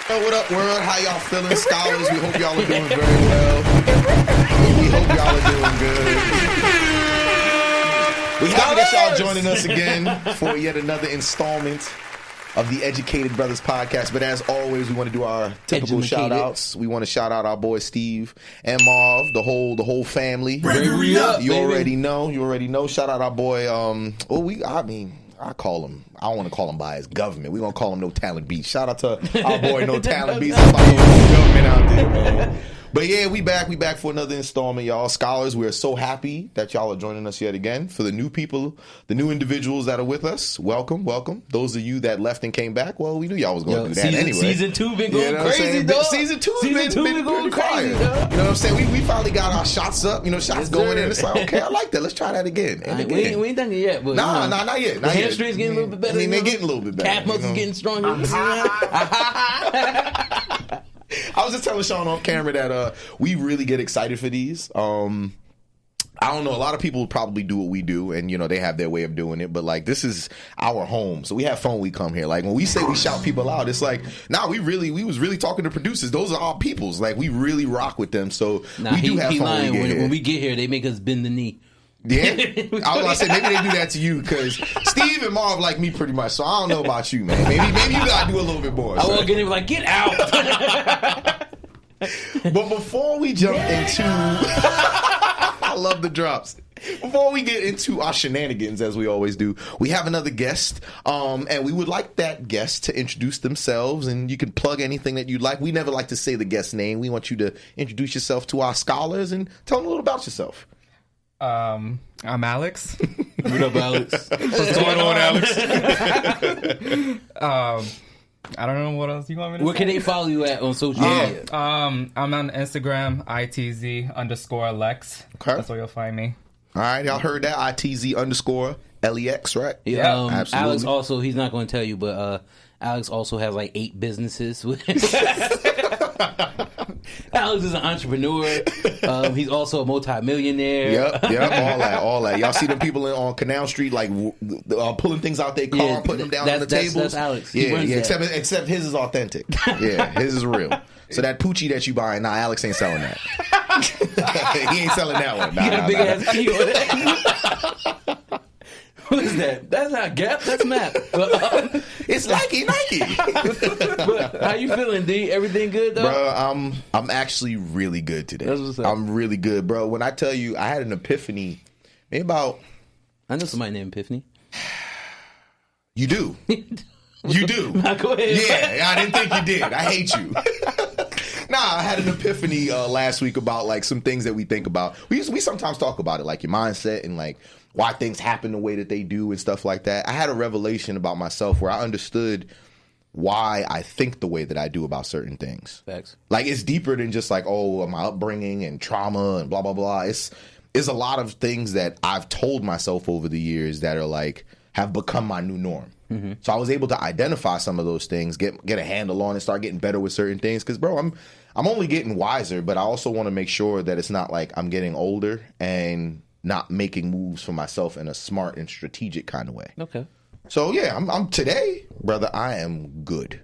Yo, what up, world? How y'all feeling, scholars? We hope y'all are doing very well. We hope y'all are doing good. We happy that y'all joining us again for yet another installment of the Educated Brothers podcast. But as always, we want to do our typical shout outs. We want to shout out our boy Steve and Marv, the whole family. You already know. Shout out our boy. I call him. I don't want to call him by his government. We're gonna call him No Talent Beats. Shout out to our boy No Talent Beats. That's my government out there, man. But yeah, we back for another installment, y'all. Scholars, we are so happy that y'all are joining us yet again. For the new people, the new individuals that are with us, welcome. Those of you that left and came back, well, we knew y'all was going to do that anyway. Season 2 been going crazy, dog. Season 2 been going crazy, dog. You know what I'm saying? We finally got our shots up. Shots going in. It's like, okay, I like that. Let's try that again. We ain't done it yet, but not yet. The hamstrings getting a little bit better. I mean, they're getting a little bit better. Calf muscles getting stronger. I was just telling Sean off camera that we really get excited for these. I don't know. A lot of people probably do what we do, and they have their way of doing it. But like, this is our home, so we have fun when we come here. Like when we say we shout people out, it's like, we was really talking to producers. Those are our peoples. Like we really rock with them. So we do have fun when we get here. They make us bend the knee. Yeah, I was gonna say maybe they do that to you because Steve and Marv like me pretty much. So I don't know about you, man. Maybe you gotta do a little bit more. I walk in and be like, get out. But before we jump into, I love the drops. Before we get into our shenanigans, as we always do, we have another guest, and we would like that guest to introduce themselves, and you can plug anything that you'd like. We never like to say the guest's name. We want you to introduce yourself to our scholars and tell them a little about yourself. I'm Alex. What up, Alex? What's going on, Alex? I don't know what else you want me to say. Where can they follow you at on social media? I'm on Instagram, ITZ_Lex. Okay. That's where you'll find me. All right, y'all heard that? ITZ_LEX, right? Yeah. Absolutely. Alex also, he's not going to tell you, but Alex also has like 8 businesses. Alex is an entrepreneur. He's also a multi-millionaire. Yep, all that. Y'all see the people on Canal Street like pulling things out their car, putting them down on the tables. That's Alex. Yeah. Except his is authentic. Yeah, his is real. So that Poochie that you buying, Alex ain't selling that. He ain't selling that one. He got a big ass key on it. What is that? That's not Gap. That's Map. It's Nike. But how you feeling, D? Everything good, though? Bro, I'm actually really good today. That's what's up. I'm really good, bro. When I tell you, I had an epiphany maybe about... I know somebody named Epiphany. You do. You do. Go ahead. Yeah, I didn't think you did. I hate you. I had an epiphany last week about like some things that we think about. We sometimes talk about it, like your mindset and like why things happen the way that they do and stuff like that. I had a revelation about myself where I understood why I think the way that I do about certain things. Facts. Like it's deeper than just like, my upbringing and trauma and blah, blah, blah. It's a lot of things that I've told myself over the years that are like, have become my new norm. Mm-hmm. So I was able to identify some of those things, get a handle on it, start getting better with certain things. Because, bro, I'm only getting wiser, but I also want to make sure that it's not like I'm getting older and not making moves for myself in a smart and strategic kind of way. Okay. So, yeah, I'm today, brother, I am good.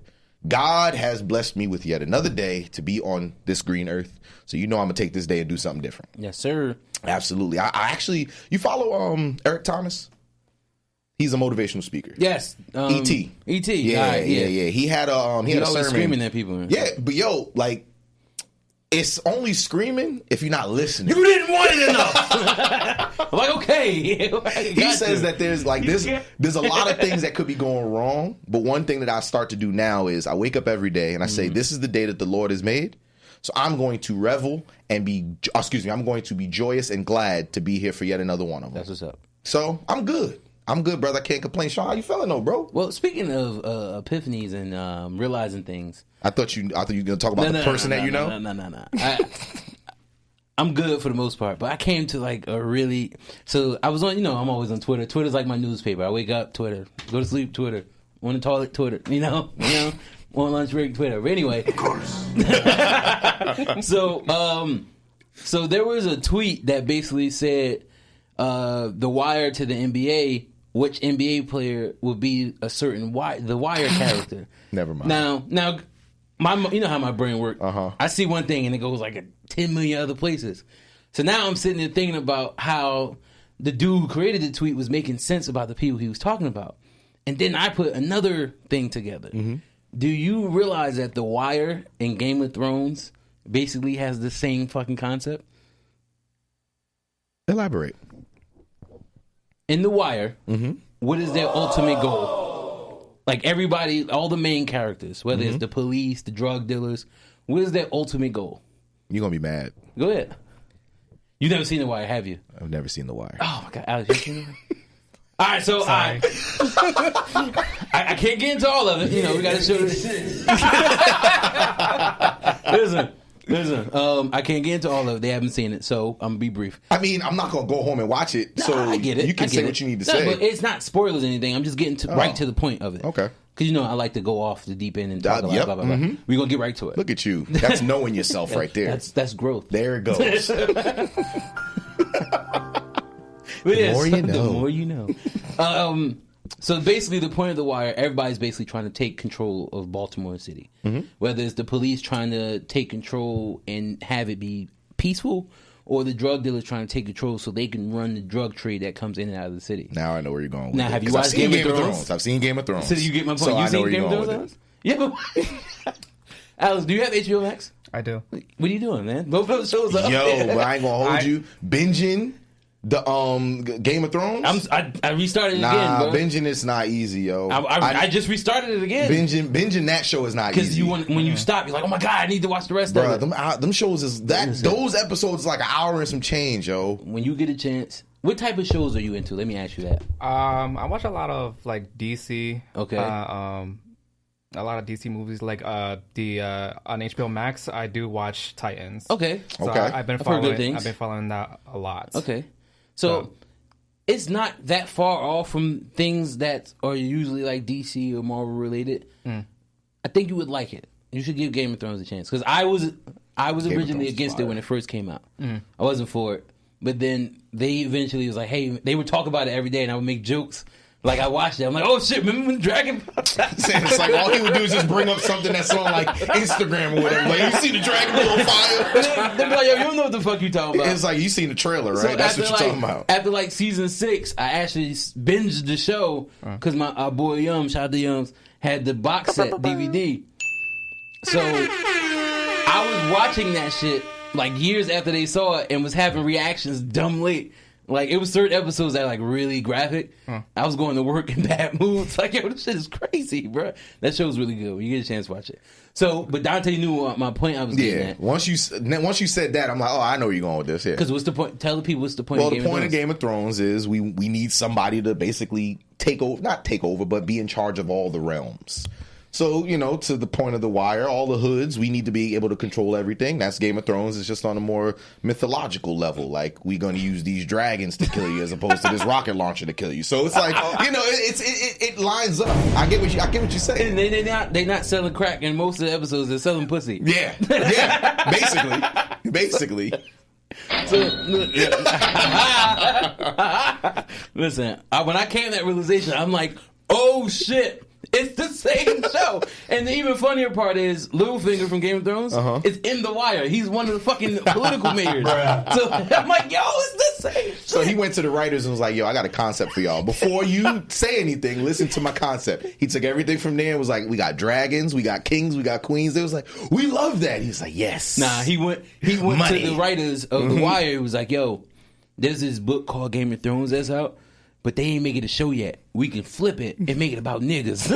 God has blessed me with yet another day to be on this green earth. So, I'm going to take this day and do something different. Yes, sir. Absolutely. I actually, you follow Eric Thomas? He's a motivational speaker. Yes. E.T. E.T. Yeah. He had a he had a always sermon. Screaming at people. Yeah, but like, it's only screaming if you're not listening. You didn't want it enough. I'm like, okay. He says that there's a lot of things that could be going wrong, but one thing that I start to do now is I wake up every day and I say, this is the day that the Lord has made. So I'm going to revel and I'm going to be joyous and glad to be here for yet another one of them. That's what's up. So I'm good, brother. I can't complain. Sean, how you feeling though, bro? Well, speaking of epiphanies and realizing things, I thought you were going to talk about the person that you know. No. I'm good for the most part, but I came to like so I was on, I'm always on Twitter. Twitter's like my newspaper. I wake up, Twitter. Go to sleep, Twitter. On the toilet, Twitter. On lunch break, Twitter. But anyway. Of course. So there was a tweet that basically said, the wire to the NBA, which NBA player would be a certain the wire character. Never mind. Now, you know how my brain works. I see one thing and it goes like 10 million other places. So now I'm sitting there thinking about how the dude who created the tweet was making sense about the people he was talking about. And then I put another thing together. Do you realize that The Wire and Game of Thrones basically has the same fucking concept? Elaborate. In The Wire, what is their ultimate goal? Like everybody, all the main characters, whether it's the police, the drug dealers, what is their ultimate goal? You're going to be mad. Go ahead. You've never seen The Wire, have you? I've never seen The Wire. Oh, my God. Alex, you've seen it? All right, so I can't get into all of it. You know, we got to show this. Listen. I can't get into all of it. They haven't seen it, so I'm gonna be brief. I mean, I'm not gonna go home and watch it. So I get it. You can say what you need to say. But it's not spoilers or anything. I'm just getting right to the point of it. Okay. Because you know I like to go off the deep end and talk about blah blah blah. We're gonna get right to it. Look at you. That's knowing yourself right there. That's growth. There it goes. The more you know. The more you know. So basically, the point of The Wire, everybody's basically trying to take control of Baltimore City. Whether it's the police trying to take control and have it be peaceful, or the drug dealers trying to take control so they can run the drug trade that comes in and out of the city. Now I know where you're going with now, it. Have you watched Game of Thrones? I've seen Game of Thrones. So you get my point. So You seen Game of Thrones? Yeah. Alex, do you have HBO Max? I do. What are you doing, man? Both of those shows are up Yo, there. but I ain't gonna hold you. Binging the Game of Thrones. I restarted it nah, again, bro. Binging it's not easy, yo. I just restarted it again. Binging that show is not easy. Because when you stop, you're like, oh my God, I need to watch the rest of it. Them shows is that those episodes is like an hour and some change, yo. When you get a chance, what type of shows are you into? Let me ask you that. I watch a lot of like DC. Okay. A lot of DC movies, like on HBO Max. I do watch Titans. Okay. So okay. I've been heard good things. I've been following that a lot. Okay. So it's not that far off from things that are usually like DC or Marvel related. I think you would like it. You should give Game of Thrones a chance, because I was originally against it when it first came out. I wasn't for it, but then they eventually was like, hey, they would talk about it every day, and I would make jokes. Like, I watched it. I'm like, oh, shit, remember when Dragon... It's like all he would do is just bring up something that's on, like, Instagram or whatever. Like, you see the Dragon Ball on fire? They'd be like, yo, you don't know what the fuck you talking about. It's like, you seen the trailer, right? So that's what you're talking about. After, like, season 6, I actually binged the show because our boy Yum, shout out to Yums, had the box set DVD. So, I was watching that shit, like, years after they saw it and was having reactions dumb late. Like, it was certain episodes that, like, really graphic. I was going to work in bad moods. Like, yo, this shit is crazy, bro. That show's really good. When you get a chance to watch it. So, but Dante knew my point I was getting at. Once you said that, I'm like, oh, I know where you're going with this. Yeah. Because what's the point? Tell the people what's the point of Game of Thrones. Well, the point of Game of Thrones is we need somebody to basically not take over, but be in charge of all the realms. So, you know, to the point of The Wire, all the hoods, we need to be able to control everything. That's Game of Thrones. It's just on a more mythological level. Like, we're going to use these dragons to kill you as opposed to this rocket launcher to kill you. So it's like, you know, it lines up. I get what you're saying. And they not selling crack in most of the episodes. They're selling pussy. Yeah. Basically. So, listen, when I came to that realization, I'm like, oh shit, it's the same show. And the even funnier part is Littlefinger from Game of Thrones is in The Wire. He's one of the fucking political mayors. So I'm like, yo, it's the same shit. So he went to the writers and was like, yo, I got a concept for y'all. Before you say anything, listen to my concept. He took everything from there and was like, we got dragons, we got kings, we got queens. They was like, we love that. He was like, yes. Nah, he went to the writers of The Wire. He was like, yo, there's this book called Game of Thrones that's out, but they ain't make it a show yet. We can flip it and make it about niggas.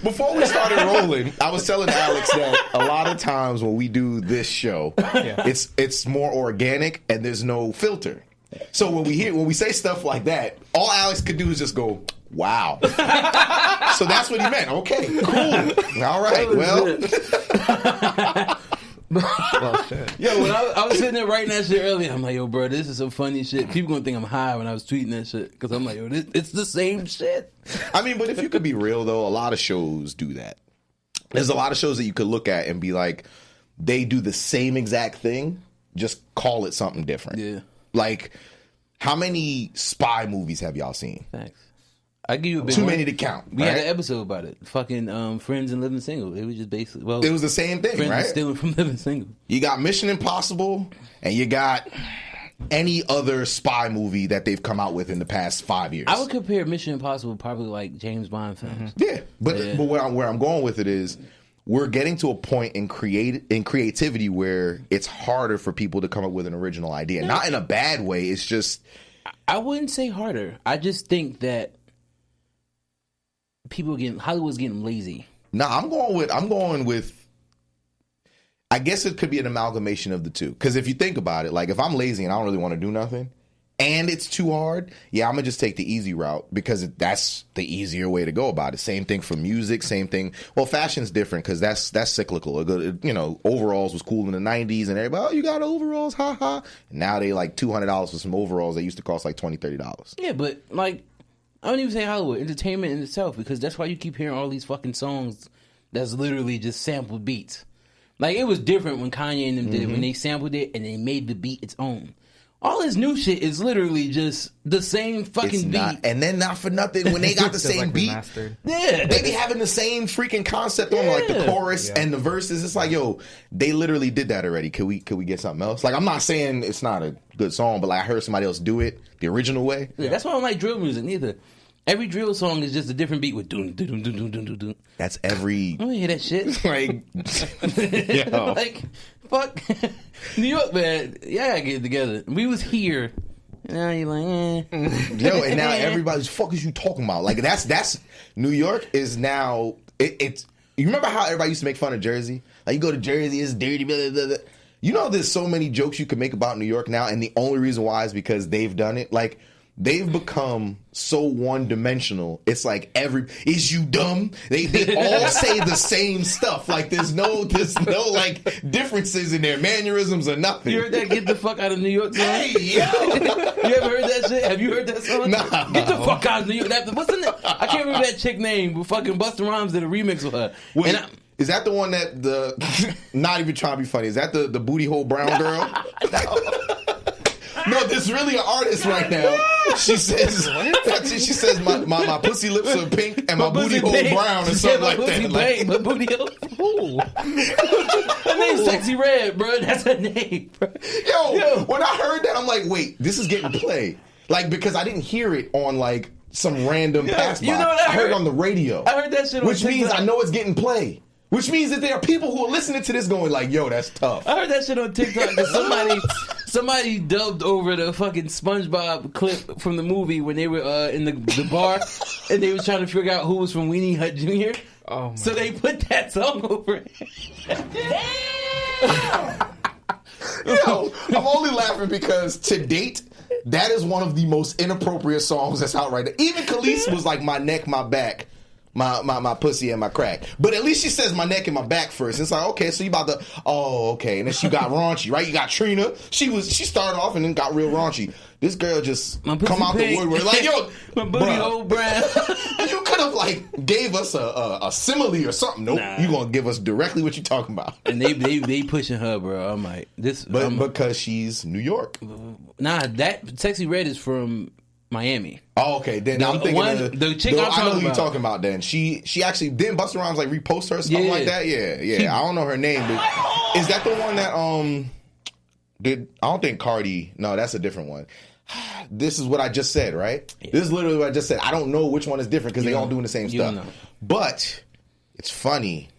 Before we started rolling, I was telling Alex that a lot of times when we do this show, it's more organic and there's no filter. So when we say stuff like that, all Alex could do is just go, wow. So that's what he meant. Okay, cool. All right, well. Yo, when I was sitting there writing that shit earlier, I'm like, yo, bro, this is some funny shit. People gonna think I'm high when I was tweeting that shit, because I'm like, yo, it's the same shit. I mean, but if you could be real, though, a lot of shows do that. There's a lot of shows that you could look at and be like, they do the same exact thing, just call it something different. Yeah. Like, How many spy movies have y'all seen? Thanks. I give you a big Too one. many to count. We right? had an episode about it. Fucking Friends and Living Single. It was just basically It was the same thing, Friends right? is stealing from Living Single. You got Mission Impossible, and you got any other spy movie that they've come out with in the past 5 years. I would compare Mission Impossible probably like James Bond films. Yeah, but where I'm going with it is we're getting to a point in creativity where it's harder for people to come up with an original idea. Not in a bad way. It's just I wouldn't say harder. I just think that Hollywood's getting lazy. I'm going with. I guess it could be an amalgamation of the two. Because if you think about it, like if I'm lazy and I don't really want to do nothing, and it's too hard, I'm gonna just take the easy route because that's the easier way to go about it. Same thing for music. Same thing. Well, fashion's different because that's cyclical. Overalls was cool in the '90s, and everybody, you got overalls, ha ha. And now they like $200 for some overalls that used to cost like $20-$30. Yeah, but like. I don't even say Hollywood, entertainment in itself, because that's why you keep hearing all these fucking songs that's literally just sampled beats. Like, it was different when Kanye and them did it, when they sampled it and they made the beat its own. All this new shit is literally just the same fucking beat. And then not for nothing, when they got the same beat, they be having the same freaking concept on like the chorus and the verses. It's like, yo, they literally did that already. Could we get something else? Like, I'm not saying it's not a good song, but like I heard somebody else do it the original way. Yeah, that's why I don't like drill music neither. Every drill song is just a different beat with dun dun dun dun dun dun dun. That's every. I don't hear that shit. Like, like, fuck New York, man. Yeah, I gotta get it together. We was here. Now you're like, Yo, and now everybody's fuck is you talking about? Like that's New York is now it's. You remember how everybody used to make fun of Jersey? Like you go to Jersey, it's dirty. Blah, blah, blah. You know, there's so many jokes you can make about New York now, and the only reason why is because they've done it. Like. They've become so one-dimensional. It's like is you dumb? They all say the same stuff. Like there's no like differences in their mannerisms or nothing. You heard that "Get the fuck out of New York" song? Hey, yo! You ever heard that shit? Have you heard that song? Nah. Get the fuck out of New York. What's the name? I can't remember that chick name, but fucking Busta Rhymes did a remix with her. Wait, is that the one that not even trying to be funny? Is that the booty hole brown girl? No, there's really an artist right now. She says my pussy lips are pink and my booty hole brown or something like that. Like, my booty hole. Ooh. Her name's Sexy Red, bro. That's her name, bro. Yo, when I heard that, I'm like, wait, this is getting played. Like, because I didn't hear it on like some random pass by. You know what I heard it on the radio. I heard that shit on which TikTok. means I know it's getting played. Which means that there are people who are listening to this going like, yo, that's tough. I heard that shit on TikTok that somebody dubbed over the fucking SpongeBob clip from the movie when they were in the bar and they were trying to figure out who was from Weenie Hut Jr. Oh my so they put that song over it. Yo, I'm only laughing because to date, that is one of the most inappropriate songs that's out right now. Even Khalees was like, my neck, my back. My pussy and my crack. But at least she says my neck and my back first. It's like, okay, so you about to, okay. And then she got raunchy, right? You got Trina. She started off and then got real raunchy. This girl just come out the woodwork like, yo, my booty hole brown. You could have like gave us a simile or something. Nope, you gonna give us directly what you talking about. And they pushing her, bro. I'm like, this. But because she's New York. Nah, that Sexy Red is from Miami. Oh, okay. Then I'm thinking the chick I know who you're talking about. Then she actually didn't Busta Rhymes like repost her or something like that. Yeah. I don't know her name, but is that the one that did? I don't think Cardi. No, that's a different one. This is what I just said, right? Yeah. This is literally what I just said. I don't know which one is different because they all doing the same stuff. But it's funny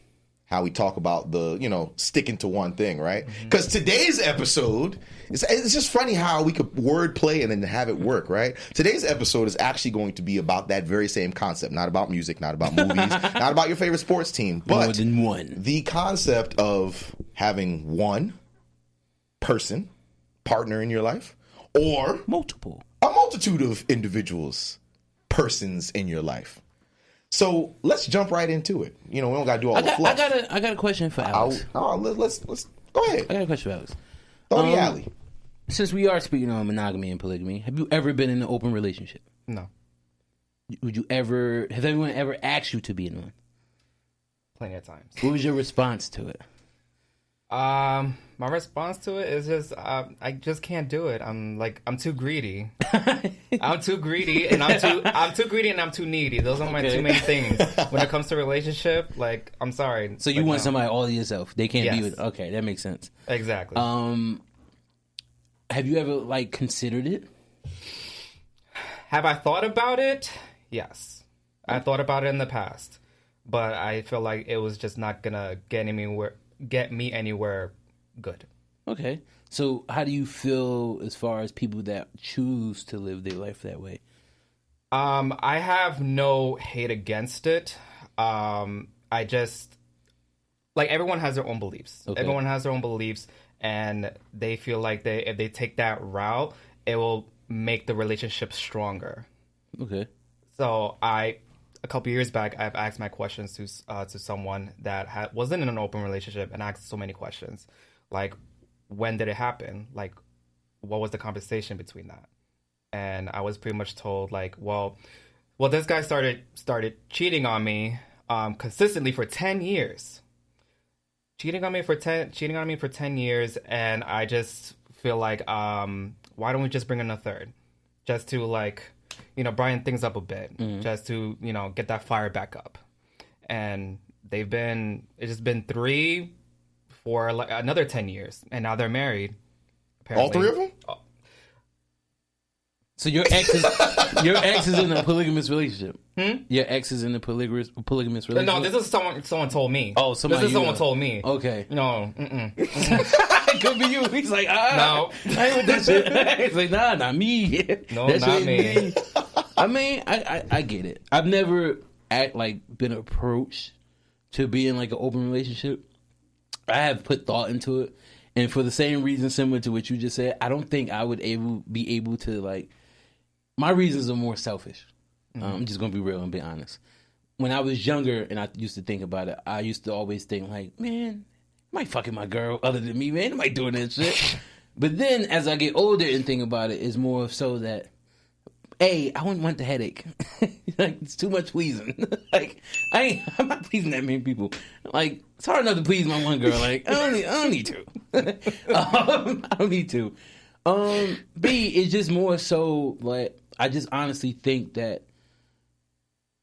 how we talk about the, sticking to one thing, right? Because today's episode, it's just funny how we could word play and then have it work, right? Today's episode is actually going to be about that very same concept. Not about music, not about movies, not about your favorite sports team, but more than one. The concept of having one person, partner in your life, or a multitude of individuals, persons in your life. So let's jump right into it. We don't got to do all the fluff. I got a question for Alex. Let's go ahead. I got a question for Alex. Throw the alley. Since we are speaking on monogamy and polygamy, have you ever been in an open relationship? No. Have anyone ever asked you to be in one? Plenty of times. What was your response to it? My response to it is just I just can't do it. I'm too greedy. I'm too greedy and I'm too greedy and I'm too needy. Those are my two main things when it comes to relationship. Like, I'm sorry. So you want somebody all to yourself. They can't be with. Okay, that makes sense. Exactly. Have you ever like considered it? Have I thought about it? Yes. I thought about it in the past, but I feel like it was just not gonna get me anywhere good. Okay. So how do you feel as far as people that choose to live their life that way? I have no hate against it. I just, like, everyone has their own beliefs. Okay. Everyone has their own beliefs, and they feel like if they take that route, it will make the relationship stronger. Okay. So a couple years back, I've asked my questions to someone that wasn't in an open relationship, and asked so many questions. Like, when did it happen? Like, what was the conversation between that? And I was pretty much told, like, well, this guy started cheating on me consistently for 10 years. Cheating on me for 10 years, and I just feel like, why don't we just bring in a third? Just to, like, brighten things up a bit. Mm-hmm. Just to, get that fire back up. And it's just been 3 for like another 10 years, and now they're married. Apparently. All 3 of them? Oh. So your ex is in a polygamous relationship. Your ex is in a polygamous relationship. No, this is someone told me. Oh, someone told me. Okay. No, it could be you. He's like, no, I ain't with that shit. He's like, nah, not me. No, that's not me. I mean, I get it. I've never been approached to be in like an open relationship. I have put thought into it, and for the same reason similar to what you just said, I don't think I would be able to, like, my reasons are more selfish. Mm-hmm. I'm just gonna be real and be honest. When I was younger and I used to think about it, I used to always think like, man, am I fucking my girl other than me, man? Am I doing that shit? But then as I get older and think about it, it's more so that, A, I wouldn't want the headache. Like, it's too much pleasing. Like, I'm not pleasing that many people. Like, it's hard enough to please my one girl. Like, I don't need to. I don't need to. B, it's just more so, like, I just honestly think that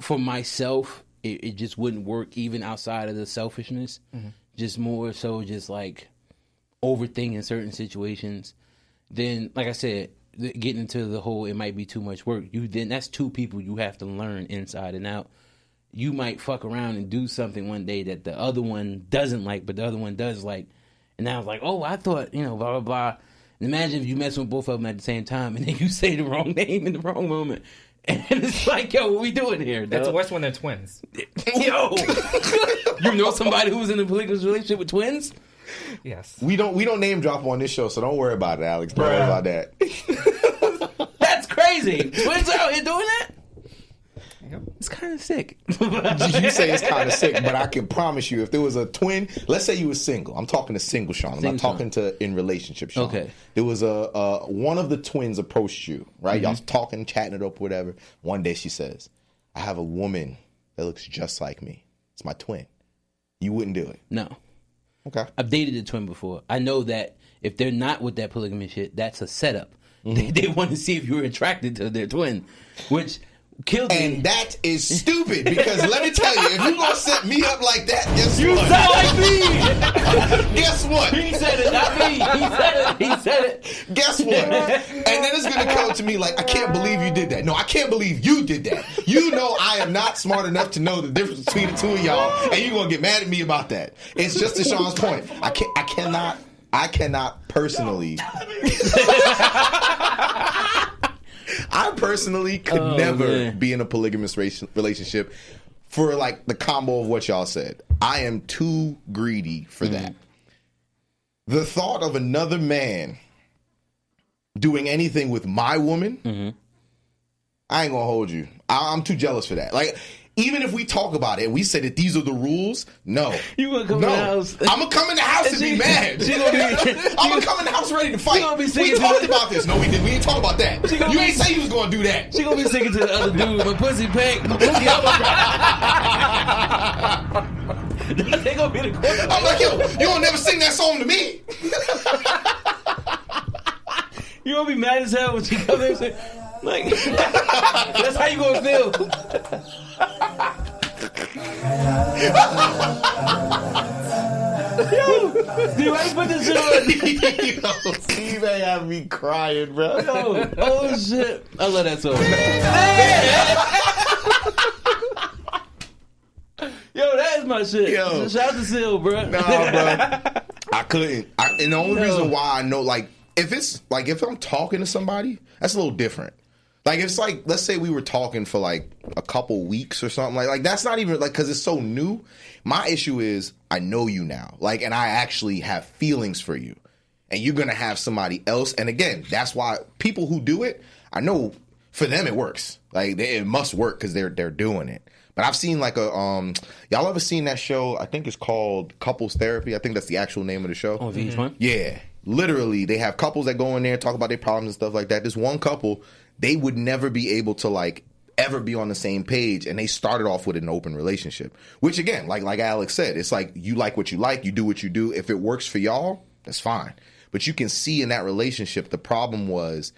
for myself, it just wouldn't work even outside of the selfishness. Mm-hmm. Just more so just, like, overthinking certain situations. Then, like I said, getting into the whole, it might be too much work. That's 2 people you have to learn inside and out. You might fuck around and do something one day that the other one doesn't like, but the other one does like. And now it's like, oh, I thought, blah, blah, blah. And imagine if you mess with both of them at the same time and then you say the wrong name in the wrong moment. And it's like, yo, what we doing here, dog? It's worse when they're twins. Yo. You know somebody who was in a polygamous relationship with twins? Yes. We don't name drop on this show, so don't worry about it, Alex. Don't worry about that. That's crazy. Twins out here doing that? Yep. It's kind of sick. You say it's kind of sick, but I can promise you, if there was a twin, let's say you were single. I'm talking to single Sean. I'm not talking to in relationship Sean. Okay. There was one of the twins approached you, right? Mm-hmm. Y'all talking, chatting it up, whatever. One day she says, I have a woman that looks just like me. It's my twin. You wouldn't do it? No. Okay. I've dated a twin before. I know that if they're not with that polygamy shit, that's a setup. Mm-hmm. They want to see if you're attracted to their twin, which killed me. And that is stupid, because let me tell you, if you're going to set me up like that, guess you what? You sound like me! Guess what? He said it, not me. He said it. Guess what? And then it's going to come to me like, I can't believe you did that. No, I can't believe you did that. You know I am not smart enough to know the difference between the 2 of y'all, and you're going to get mad at me about that. It's just to Sean's point. I cannot personally... I personally could never be in a polygamous relationship for, like, the combo of what y'all said. I am too greedy for that. The thought of another man doing anything with my woman, I ain't gonna hold you. I'm too jealous for that. Like, even if we talk about it and we say that these are the rules, no. You gonna come in the house? I'm gonna come in the house and be mad. I'm gonna come in the house ready to fight. We talked about this. No, we didn't. We didn't talk about that. You ain't say you was gonna do that. She gonna be singing to the other dude, my pussy pink. They gonna be the quarterback. I'm like, yo, you don't never sing that song to me. You gonna be mad as hell when she comes in and say, like, that's how you gonna feel. Yo, dude, I put this shit on. Yo, Steve ain't have me crying, bro. Yo, oh shit. I love that song. Yo, that is my shit. Yo. Shout out to Seal, bro. Nah, bro. I couldn't. And the only reason why I know, like, if I'm talking to somebody, that's a little different. Like, it's like, let's say we were talking for like a couple weeks or something. Like that's not even like, because it's so new. My issue is I know you now. Like, and I actually have feelings for you. And you're going to have somebody else. And again, that's why people who do it, I know for them it works. Like, it must work because they're doing it. But I've seen like y'all ever seen that show? I think it's called Couples Therapy. I think that's the actual name of the show. On VH1? Yeah. Literally, they have couples that go in there and talk about their problems and stuff like that. This one couple, they would never be able to like ever be on the same page, and they started off with an open relationship. Which again, like Alex said, it's like you like what you like, you do what you do. If it works for y'all, that's fine. But you can see in that relationship, the problem was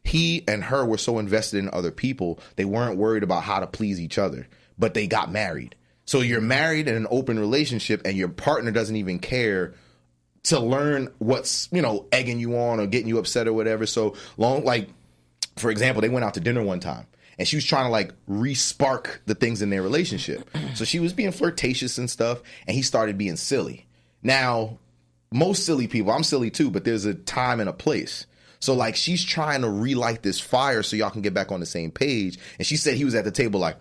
he and her were so invested in other people, they weren't worried about how to please each other. But they got married. So you're married in an open relationship, and your partner doesn't even care to learn what's, egging you on or getting you upset or whatever. So long, like, for example, they went out to dinner one time and she was trying to like re-spark the things in their relationship. So she was being flirtatious and stuff, and he started being silly. Now, most silly people, I'm silly too, but there's a time and a place. So like she's trying to relight this fire so y'all can get back on the same page. And she said he was at the table like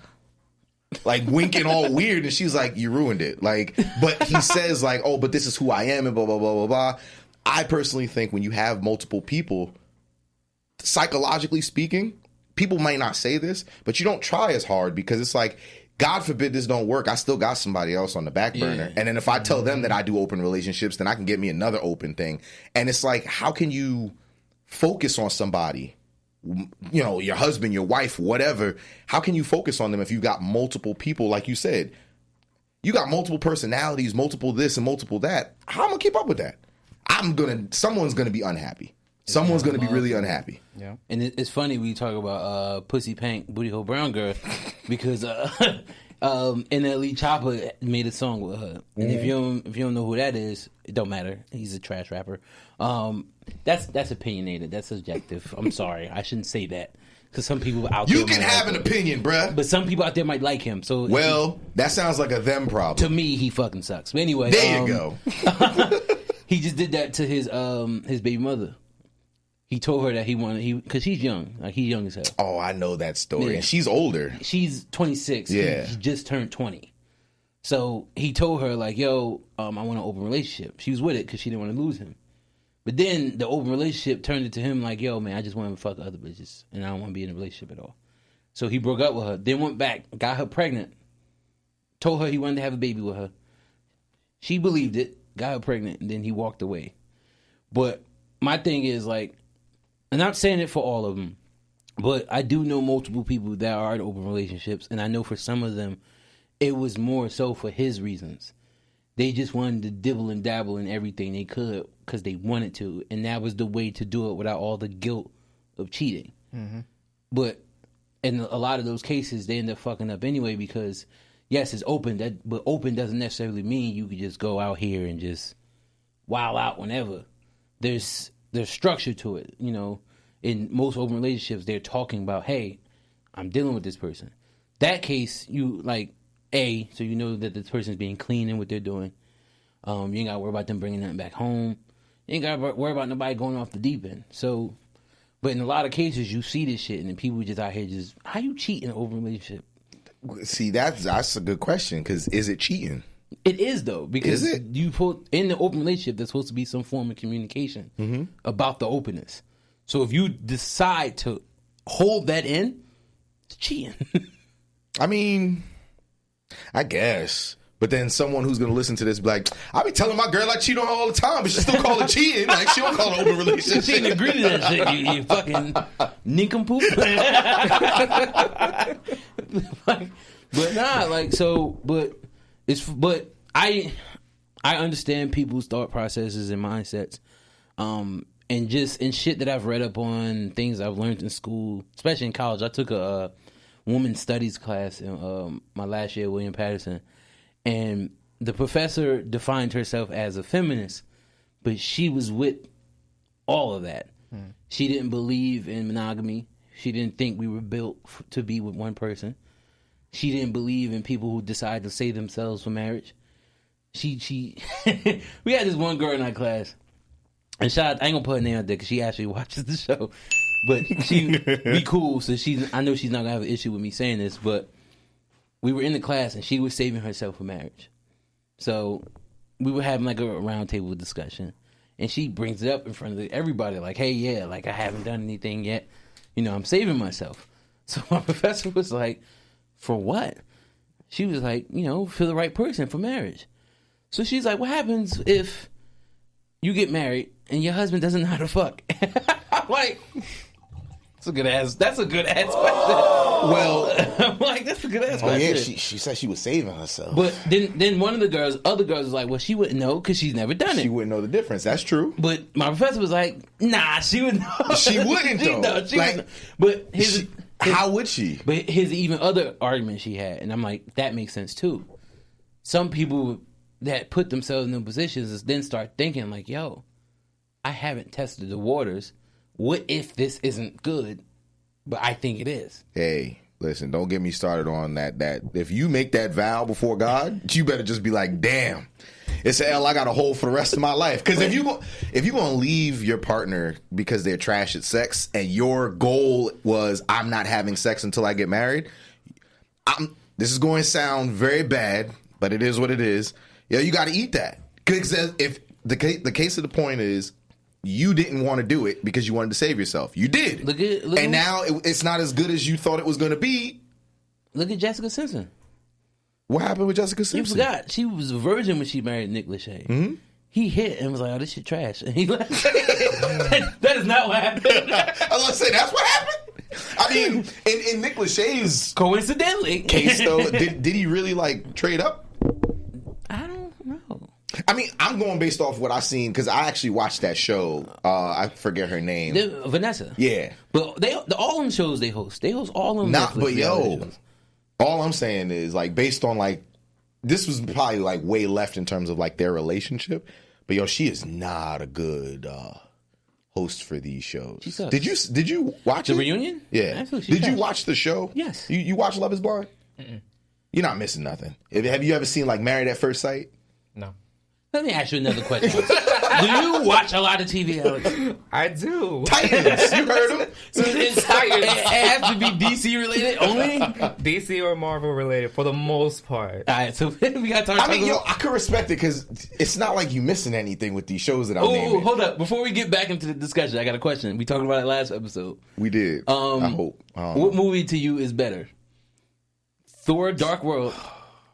winking all weird, and she's like, you ruined it. Like, but he says like, oh, but this is who I am, and blah, blah, blah, blah, blah. I personally think when you have multiple people, psychologically speaking, people might not say this, but you don't try as hard because it's like, God forbid this don't work, I still got somebody else on the back burner. Yeah. And then if I tell them that I do open relationships, then I can get me another open thing. And it's like, how can you focus on somebody? Your husband, your wife, whatever, how can you focus on them if you've got multiple people? Like you said, you got multiple personalities, multiple this and multiple that. How am I gonna keep up with that? Someone's gonna be unhappy. Someone's gonna be really unhappy. Yeah. And it's funny when you talk about Pussy Pank, Booty Hole Brown Girl, because NLE Chopper made a song with her. And if you don't know who that is, it don't matter. He's a trash rapper. That's opinionated. That's subjective. I'm sorry. I shouldn't say that. Because some people out there... You can have an opinion, bruh. But some people out there might like him. So that sounds like a them problem. To me, he fucking sucks. But anyway... There you go. He just did that to his baby mother. He told her that he wanted... Because he's young. Like, he's young as hell. Oh, I know that story. Yeah. And she's older. She's 26. Yeah. He just turned 20. So he told her, like, yo, I want an open relationship. She was with it because she didn't want to lose him. But then the open relationship turned into him like, yo, man, I just want to fuck other bitches. And I don't want to be in a relationship at all. So he broke up with her. Then went back, got her pregnant. Told her he wanted to have a baby with her. She believed it, got her pregnant, and then he walked away. But my thing is, like, I'm not saying it for all of them, but I do know multiple people that are in open relationships. And I know for some of them, it was more so for his reasons. They just wanted to dibble and dabble in everything they could because they wanted to. And that was the way to do it without all the guilt of cheating. Mm-hmm. But in a lot of those cases, they end up fucking up anyway because, yes, it's open. But open doesn't necessarily mean you could just go out here and just wild out whenever. There's structure to it. In most open relationships, they're talking about, hey, I'm dealing with this person. That case, you like... so you know that this person's being clean in what they're doing. You ain't got to worry about them bringing nothing back home. You ain't got to worry about nobody going off the deep end. So, but in a lot of cases, you see this shit, and then people just out here just, how you cheat in an open relationship? See, that's a good question, because is it cheating? It is, though, because you put in the open relationship, there's supposed to be some form of communication about the openness. So if you decide to hold that in, it's cheating. I mean... I guess. But then someone who's going to listen to this be like, I be telling my girl I cheat on her all the time, but she still call it cheating. Like, she don't call it open relationship. She didn't agree to that shit, you fucking nincompoop. But nah, like, so, but I understand people's thought processes and mindsets, and just in shit that I've read up on, things I've learned in school, especially in college. I took a women's studies class in my last year at William Patterson, and the professor defined herself as a feminist, but she was with all of that. She didn't believe in monogamy. She didn't think we were built to be with one person. She didn't believe in people who decide to save themselves for marriage. She we had this one girl in our class, and I ain't gonna put her name out there because she actually watches the show, but we cool, so I know she's not gonna have an issue with me saying this, but we were in the class and she was saving herself for marriage. So we were having like a round table discussion, and she brings it up in front of everybody, like, hey, yeah, like I haven't done anything yet. I'm saving myself. So my professor was like, for what? She was like, for the right person, for marriage. So she's like, what happens if you get married and your husband doesn't know how to fuck? I'm like, that's a good ass question. Well, I'm like, that's a good ass question. Yeah, she said she was saving herself. But then one of the other girls was like, well, she wouldn't know because she's never done it. She wouldn't know the difference. That's true. But my professor was like, nah, she would know. She wouldn't though. But how would she? But here's even other argument she had, and I'm like, that makes sense too. Some people that put themselves in those positions then start thinking like, yo, I haven't tested the waters. What if this isn't good, but I think it is? Hey, listen, don't get me started on that. That if you make that vow before God, you better just be like, damn, it's an L I got to hold for the rest of my life. Because if you're gonna leave your partner because they're trash at sex, and your goal was I'm not having sex until I get married, this is going to sound very bad, but it is what it is. You got to eat that. Because if the case of the point is, you didn't want to do it because you wanted to save yourself. You did. And now it's not as good as you thought it was going to be. Look at Jessica Simpson. What happened with Jessica Simpson? You forgot. She was a virgin when she married Nick Lachey. Mm-hmm. He hit and was like, oh, this shit trash. And he left. That is not what happened. I was going to say, that's what happened? I mean, in Nick Lachey's coincidentally case, though, did he really, trade up? I don't know. I mean, I'm going based off what I've seen because I actually watched that show. I forget her name. Vanessa. Yeah. But all them shows they host all them. But shows. All I'm saying is based on this was probably way left in terms of their relationship. But she is not a good host for these shows. She sucks. Did you watch the reunion? Yeah. Did you watch the show? Yes. You watch Love Is Blind? Mm-mm. You're not missing nothing. Have you ever seen Married at First Sight? No. Let me ask you another question. Do you watch a lot of TV, Alex? I do. Titans. You heard him? So it has to be DC related only? DC or Marvel related for the most part. All right, so we got to talk about... I could respect it because it's not like you missing anything with these shows that I'm naming. Oh, hold up. Before we get back into the discussion, I got a question. We talked about it last episode. We did. I hope. What movie to you is better? Thor: Dark World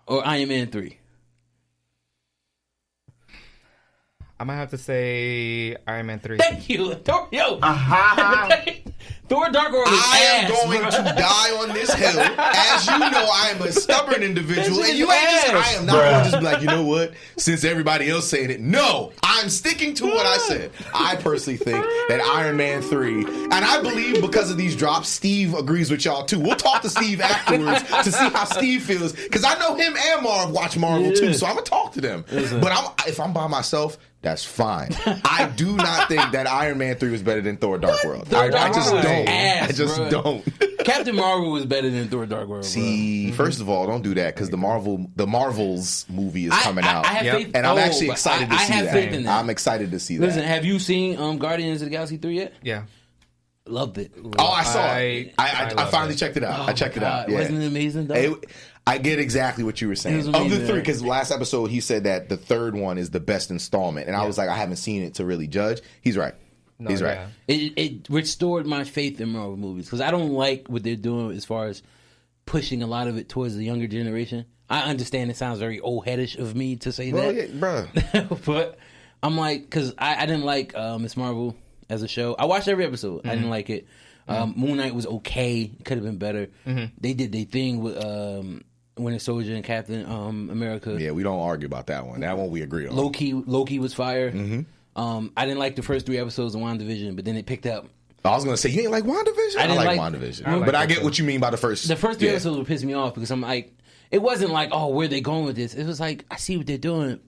or Iron Man 3? I might have to say Iron Man 3. Thank you. Thor: Dark World is I am ass, going bro. to die on this hill. As you know, I am a stubborn individual. And I am not going to just be like, you know what? Since everybody else saying it, no, I'm sticking to what I said. I personally think that Iron Man 3, and I believe because of these drops, Steve agrees with y'all too. We'll talk to Steve afterwards to see how Steve feels. Because I know him and Marv watch Marvel too, so I'm going to talk to them. But if I'm by myself, that's fine. I do not think that Iron Man 3 was better than Thor: Dark World. I just don't. Ass, I just don't. Captain Marvel was better than Thor: Dark World. See, first of all, don't do that because the Marvels movie is coming out, I have faith, and I'm actually excited to see have that. Faith in that. I'm excited to see that. Listen, have you seen Guardians of the Galaxy 3 yet? Yeah. Loved it. Oh, I saw it. I finally checked it out. I checked it out. Yeah. Wasn't it amazing, though? I get exactly what you were saying. Of the three, because last episode he said that the third one is the best installment, and I was like, I haven't seen it to really judge. He's right. He's right. It restored my faith in Marvel movies because I don't like what they're doing as far as pushing a lot of it towards the younger generation. I understand it sounds very old headish of me to say that, yeah, bro. But I'm like, because I didn't like Miss Marvel as a show. I watched every episode. Mm-hmm. I didn't like it. Moon Knight was okay. Could have been better. Mm-hmm. They did their thing with Winter Soldier and Captain America. Yeah, we don't argue about that one. That one we agree on. Loki was fire. Mm-hmm. I didn't like the first 3 episodes of WandaVision, but then it picked up. I was gonna say you ain't like WandaVision. I like WandaVision, but I get what you mean by the first. The first 3 episodes would piss me off because I'm like, it wasn't like, oh, where they going with this? It was like, I see what they're doing.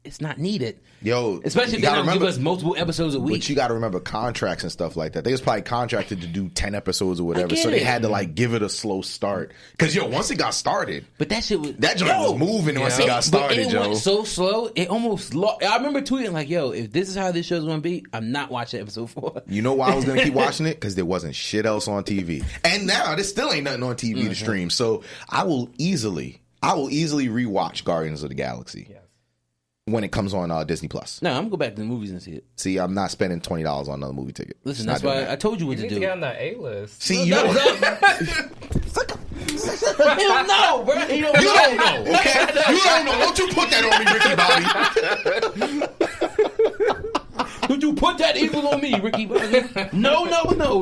It's not needed. Yo, especially if they don't give us multiple episodes a week. But you got to remember contracts and stuff like that. They was probably contracted to do 10 episodes or whatever, so they had to like give it a slow start. Because once it got started, but that shit was joint was moving once it got started. But it went so slow. It almost. I remember tweeting like, "Yo, if this is how this show's gonna be, I'm not watching episode 4." You know why I was gonna keep watching it? Because there wasn't shit else on TV, and now there still ain't nothing on TV to stream. So I will easily rewatch Guardians of the Galaxy. Yes. When it comes on Disney Plus. No, I'm gonna go back to the movies and see it. See, I'm not spending $20 on another movie ticket. Listen, that's why I told you what to do. You need to get on that A-list. See, you don't he don't know, bro. He don't know. Okay, you don't know. Don't you put that on me, Ricky Bobby. Don't you put that evil on me, Ricky Bobby. No.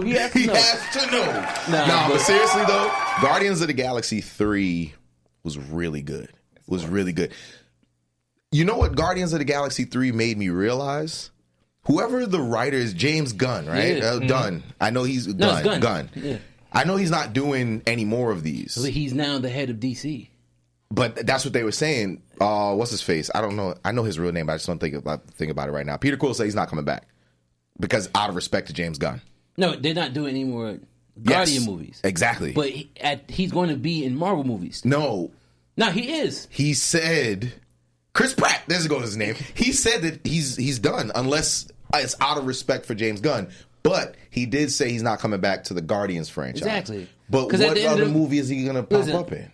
He has to know. Nah, but seriously though, Guardians of the Galaxy 3 was really good. Really good. You know what Guardians of the Galaxy 3 made me realize? Whoever the writer is, James Gunn, right? Yeah. Gunn. I know he's Gunn. Yeah. I know he's not doing any more of these. So he's now the head of DC. But that's what they were saying. What's his face? I don't know. I know his real name, but I just don't think about it right now. Peter Quill said he's not coming back because out of respect to James Gunn. No, they're not doing any more Guardian movies. Exactly. But he's going to be in Marvel movies. No, he is. He said... Chris Pratt, there's his name. He said that he's done unless it's out of respect for James Gunn. But he did say he's not coming back to the Guardians franchise. Exactly. But what other movie is he going to pop up in?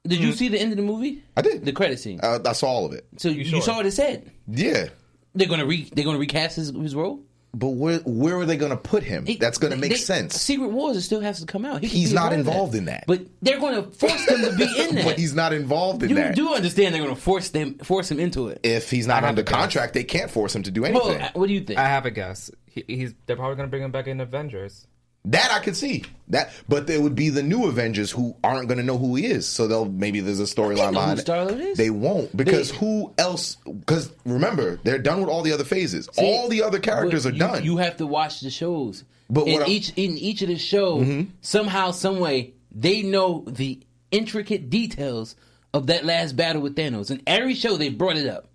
Did you see the end of the movie? I did. The credit scene. I saw all of it. So you saw what it said? Yeah. They're going to recast his role? But where are they going to put him? That's going to make sense. Secret Wars still has to come out. He's not involved in that. But they're going to force him to be in that. But he's not involved in that. You do understand they're going to force him into it. If he's not under contract, they can't force him to do anything. Well, what do you think? I have a guess. They're probably going to bring him back in Avengers. That I could see. But there would be the new Avengers who aren't going to know who he is. So maybe there's a storyline behind it. They won't. Because who else? Because remember, they're done with all the other phases. All the other characters are done. You have to watch the shows. But in each of the shows, somehow, some way, they know the intricate details of that last battle with Thanos. In every show, they brought it up.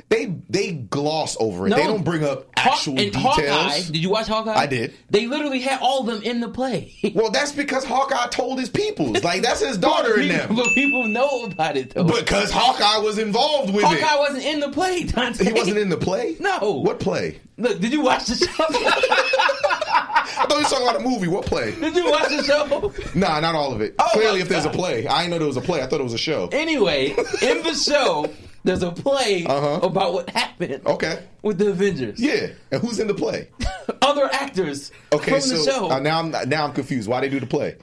They gloss over it. They don't bring up actual details. Hawkeye, did you watch Hawkeye? I did. They literally had all of them in the play. Well, that's because Hawkeye told his peoples. Like, that's his daughter in them. But people know about it, though. Because Hawkeye was involved with it. Hawkeye wasn't in the play, Dante. He wasn't in the play? No. What play? Look, did you watch the show? I thought you were talking about a movie. What play? Did you watch the show? Nah, not all of it. Clearly, if there's a play. I didn't know there was a play. I thought it was a show. Anyway, in the show... There's a play about what happened with the Avengers. Yeah. And who's in the play? Other actors from the show. Now I'm confused. Why they do the play?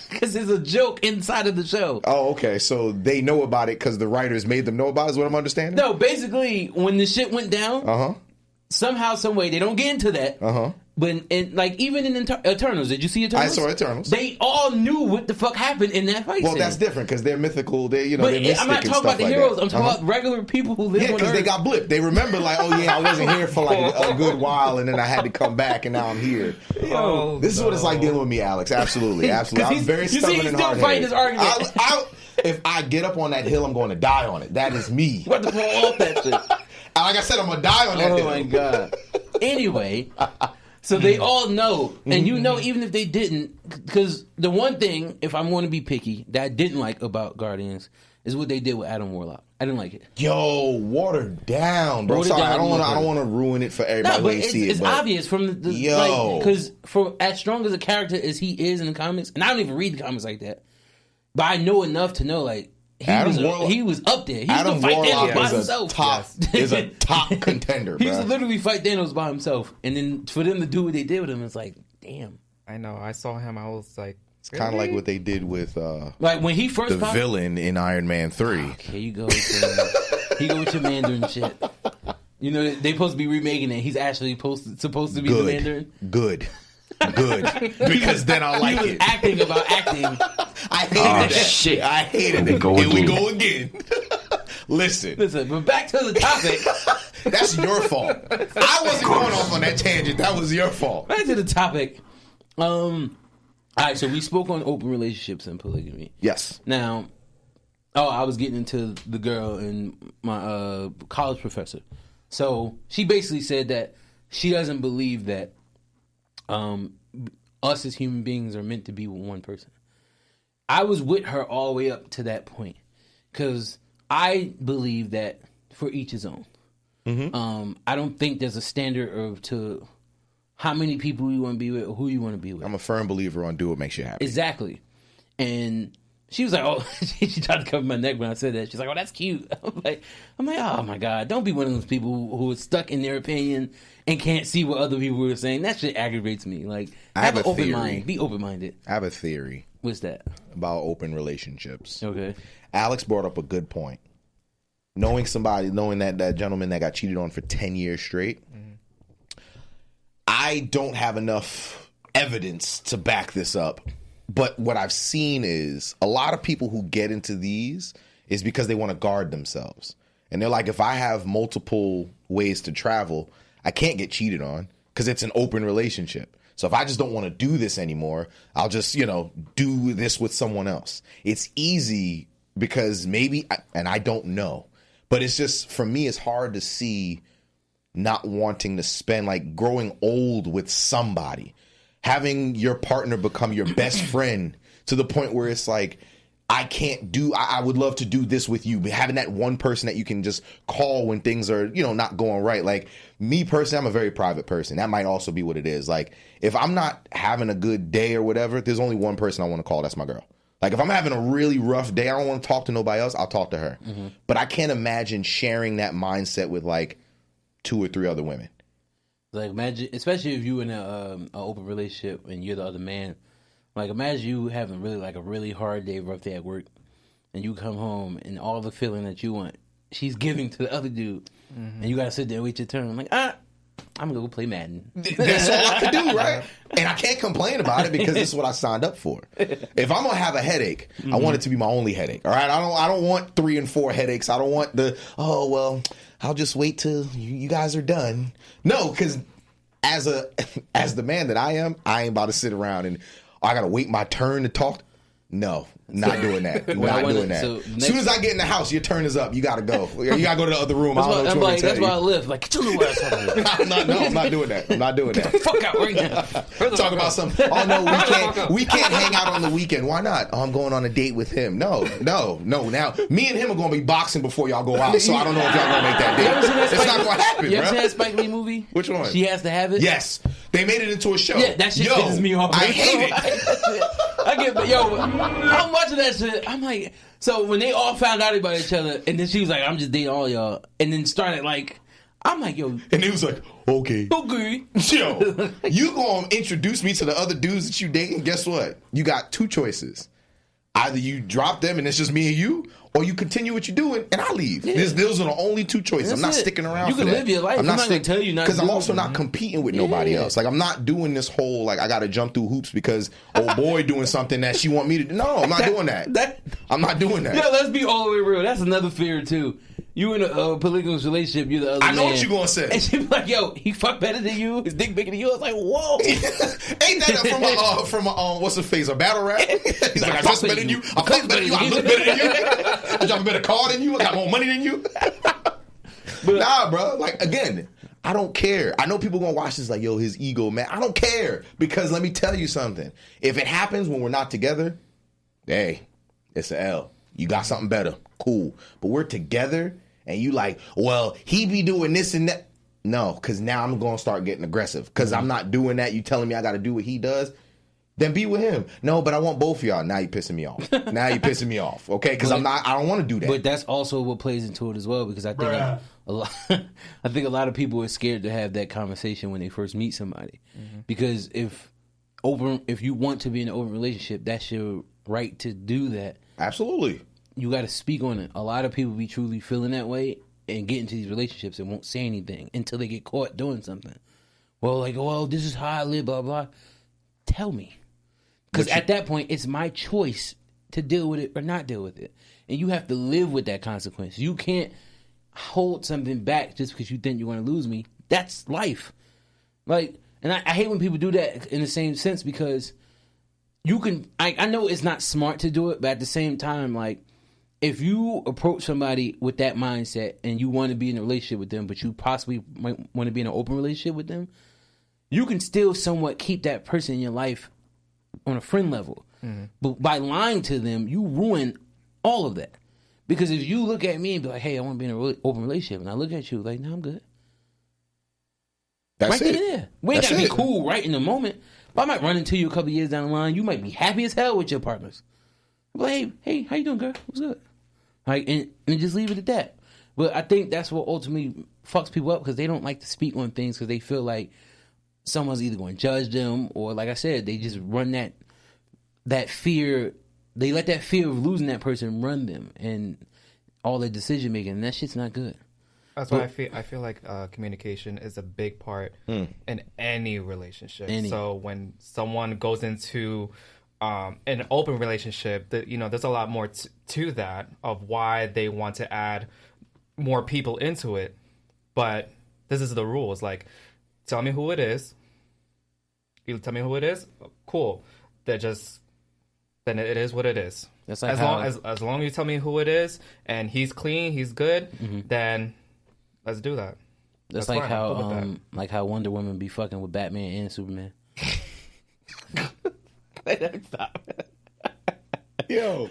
Because there's a joke inside of the show. Oh, okay. So they know about it because the writers made them know about it is what I'm understanding? No, basically, when the shit went down, somehow, some way, they don't get into that. But even in Eternals, did you see Eternals? I saw Eternals. They all knew what the fuck happened in that fight. Well, that's different because they're mythical. They're mystic. I'm not talking about the heroes. I'm talking about regular people who live on Earth. Yeah, because they got blipped. They remember I wasn't here for a good while, and then I had to come back, and now I'm here. This is what it's like dealing with me, Alex. Absolutely. I'm very stubborn and hard-headed. He's still fighting his argument. If I get up on that hill, I'm going to die on it. That is me. You have to pull off that shit. Like I said, I'm going to die on that hill. Oh, my God. Anyway... So they all know, and even if they didn't, because the one thing, if I'm going to be picky, that I didn't like about Guardians is what they did with Adam Warlock. I didn't like it. Yo, watered down, bro. Sorry, I don't want to ruin it for everybody when they see it. It's obvious from the because for as strong as a character as he is in the comics, and I don't even read the comics like that, but I know enough to know he was up there. He used to fight Thanos by himself. Is a top contender, bro. He used to literally fight Thanos by himself. And then for them to do what they did with him, it's like, damn. I know. I saw him. I was like, it's kind of like what they did with when he first the villain in Iron Man 3. Okay, you go with your Mandarin shit. You know, they supposed to be remaking it. He's actually supposed to be the Mandarin. Good. Because then I like it. He was acting about acting. I I hated that. Shit. I hated Here it. we We go go again. Listen, but back to the topic. that's your fault. I wasn't going off on that tangent. That was your fault. Back to the topic. All right, so we spoke on open relationships and polygamy. Yes. Now, I was getting into the girl and my college professor. So she basically said that she doesn't believe that us as human beings are meant to be with one person. I was with her all the way up to that point because I believe that for each his own. Mm-hmm. I don't think there's a standard to how many people you want to be with or who you want to be with. I'm a firm believer on do what makes you happy. Exactly. And she was like, oh, she tried to cover my neck when I said that. She's like, oh, that's cute. I'm like, oh my God, don't be one of those people who are stuck in their opinion and can't see what other people are saying. That shit aggravates me. Like, have an open mind. Be open-minded. I have a theory. What's that? About open relationships. Okay. Alex brought up a good point. Knowing that gentleman that got cheated on for 10 years straight, I don't have enough evidence to back this up. But what I've seen is a lot of people who get into these is because they want to guard themselves. And they're like, if I have multiple ways to travel, I can't get cheated on because it's an open relationship. So if I just don't want to do this anymore, I'll just, do this with someone else. It's easy because maybe, and I don't know, but it's just, for me, it's hard to see not wanting to spend, like growing old with somebody, having your partner become your best friend to the point where it's like, I would love to do this with you, but having that one person that you can just call when things are, not going right. Like me personally, I'm a very private person. That might also be what it is. Like if I'm not having a good day or whatever, there's only one person I want to call. That's my girl. Like if I'm having a really rough day, I don't want to talk to nobody else. I'll talk to her. Mm-hmm. But I can't imagine sharing that mindset with like 2 or 3 other women. Like imagine, especially if you in an open relationship and you're the other man. Like imagine you having a really hard day, rough day at work, and you come home and all the feeling that you want, she's giving to the other dude, and you gotta sit there and wait your turn. I'm like, I'm gonna go play Madden. That's all I can do, right? And I can't complain about it because this is what I signed up for. If I'm gonna have a headache, I want it to be my only headache. All right, I don't want 3 and 4 headaches. I don't want I'll just wait till you guys are done. No, because as the man that I am, I ain't about to sit around and I gotta wait my turn to talk. No, not doing that. Not doing that. As soon as I get in the house, your turn is up. You gotta go. You gotta go to the other room. That's why I live. Like, get your little ass out of here. I'm not doing that. I'm not doing that. Get the fuck out right now. Talk about something. Oh no, we can't hang out on the weekend. Why not? Oh, I'm going on a date with him. No. Now me and him are gonna be boxing before y'all go out. So I don't know if y'all gonna make that date. It's not gonna happen. You ever seen that Spike Lee movie? Which one? She Has to Have It. Yes, they made it into a show. Yeah, that shit pisses me off. I hate it. I'm watching that shit. I'm like, so when they all found out about each other, and then she was like, I'm just dating all y'all, and then started like, I'm like, yo, and he was like, okay, yo, you gonna introduce me to the other dudes that you dating? Guess what? You got 2 choices. Either you drop them and it's just me and you, or you continue what you're doing and I leave. Yeah. Those are the only 2 choices. I'm not sticking around. You can live your life. I'm not going to tell you not to. Because I'm also not competing with nobody else. Like I'm not doing this whole like I got to jump through hoops because old boy doing something that she want me to do. No, I'm not doing that. I'm not doing that. Yeah, let's be all the way real. That's another fear too. You in a polygamous relationship, you're the other man. I know what you're going to say. And she be like, yo, he fuck better than you. His dick bigger than you. I was like, whoa. Ain't that from a what's the face, a battle rap? He's like, I dress better than you. I fuck better than you. I look better than you. I drive a better car than you. I got more money than you. But, nah, bro. Like, again, I don't care. I know people going to watch this like, yo, his ego, man. I don't care. Because let me tell you something. If it happens when we're not together, hey, it's an L. You got something better. Cool. But we're together and you like, well, he be doing this and that. No, because now I'm going to start getting aggressive because I'm not doing that. You telling me I got to do what he does? Then be with him. No, but I want both of y'all. Now you're pissing me off. Okay? Because I don't want to do that. But that's also what plays into it as well because I think I think a lot of people are scared to have that conversation when they first meet somebody. Mm-hmm. Because if you want to be in an open relationship, that's your right to do that. Absolutely. You got to speak on it. A lot of people be truly feeling that way and get into these relationships and won't say anything until they get caught doing something. Well, this is how I live, blah, blah. Tell me. Because at that point, it's my choice to deal with it or not deal with it. And you have to live with that consequence. You can't hold something back just because you think you're going to lose me. That's life. Like, and I hate when people do that in the same sense, because you can, I know it's not smart to do it, but at the same time, like, if you approach somebody with that mindset and you want to be in a relationship with them, but you possibly might want to be in an open relationship with them, you can still somewhat keep that person in your life on a friend level. Mm-hmm. But by lying to them, you ruin all of that. Because if you look at me and be like, hey, I want to be in an open relationship, and I look at you like, no, I'm good. That's right it. There. We ain't got to be cool right in the moment. But I might run into you a couple of years down the line. You might be happy as hell with your partners. I'm like, hey, how you doing, girl? What's good? Like, and just leave it at that. But I think that's what ultimately fucks people up, because they don't like to speak on things because they feel like someone's either going to judge them, or, like I said, they just run that fear. They let that fear of losing that person run them and all their decision making, and that shit's not good. That's why I feel like communication is a big part in any relationship. So when someone goes into an open relationship, there's a lot more to that, of why they want to add more people into it. But this is the rules. Like, tell me who it is. You tell me who it is. Cool. Then it is what it is. That's like as long as you tell me who it is and he's clean, he's good, then let's do that. That's like fine. How Wonder Woman be fucking with Batman and Superman. Stop. Yo,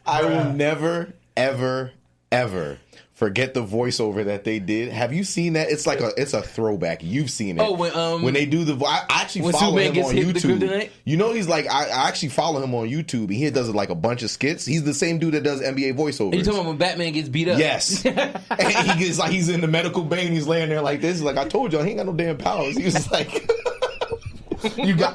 I will never, ever, ever forget the voiceover that they did. Have you seen that? It's like it's a throwback. You've seen it. Oh, when they do I actually follow him on YouTube. You know, he's like, I actually follow him on YouTube. He does like a bunch of skits. He's the same dude that does NBA voiceovers. You talking about when Batman gets beat up? Yes. And he gets like, he's in the medical bay and he's laying there like this. He's like, I told you, he ain't got no damn powers. He was like,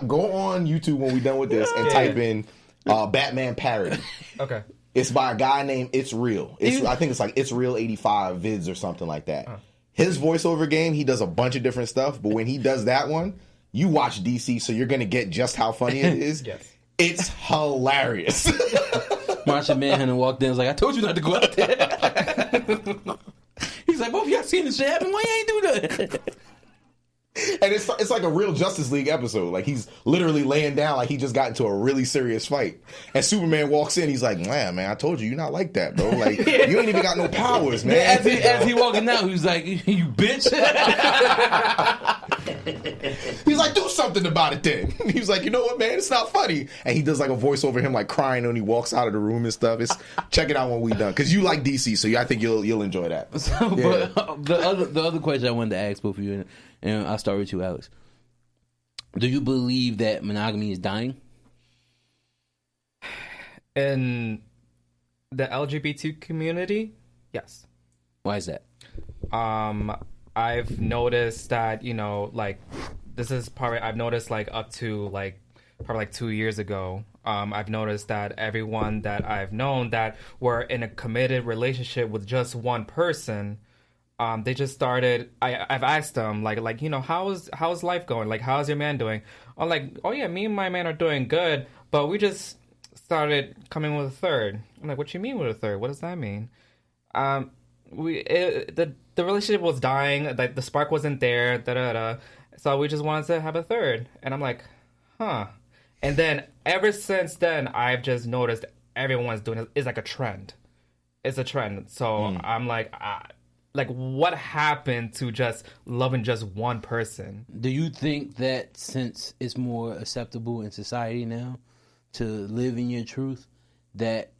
go on YouTube when we done with this and type in Batman parody. Okay. It's by a guy named It's Real. I think it's like It's Real 85 vids or something like that. His voiceover game, he does a bunch of different stuff, but when he does that one, you watch DC, so you're going to get just how funny it is. Yes. It's hilarious. Martian Manhunter walked in and was like, I told you not to go out there. He's like, both y'all seen this shit happen? Why you ain't do that? And it's like a real Justice League episode. Like, he's literally laying down like he just got into a really serious fight. And Superman walks in, he's like, man, I told you, you're not like that, bro. Like, you ain't even got no powers, man. As he walking out, he was like, you bitch. He's like, do something about it then. He was like, you know what, man, it's not funny. And he does like a voice over him like crying when he walks out of the room and stuff. Check it out when we done. Because you like DC, so I think you'll enjoy that. So, yeah. But the other question I wanted to ask both of you, and I'll start with you, Alex. Do you believe that monogamy is dying? In the LGBT community, yes. Why is that? I've noticed that, like, this is probably, I've noticed like up to like probably like 2 years ago, I've noticed that everyone that I've known that were in a committed relationship with just one person, they just started. I've asked them like how's life going? Like, how's your man doing? I'm like, oh yeah, me and my man are doing good, but we just started coming with a third. I'm like, what you mean with a third? What does that mean? The relationship was dying. Like, the spark wasn't there. So we just wanted to have a third. And I'm like, huh. And then ever since then, I've just noticed everyone's doing it. It's like a trend. It's a trend. So I'm like. Like, what happened to just loving just one person? Do you think that since it's more acceptable in society now to live in your truth, that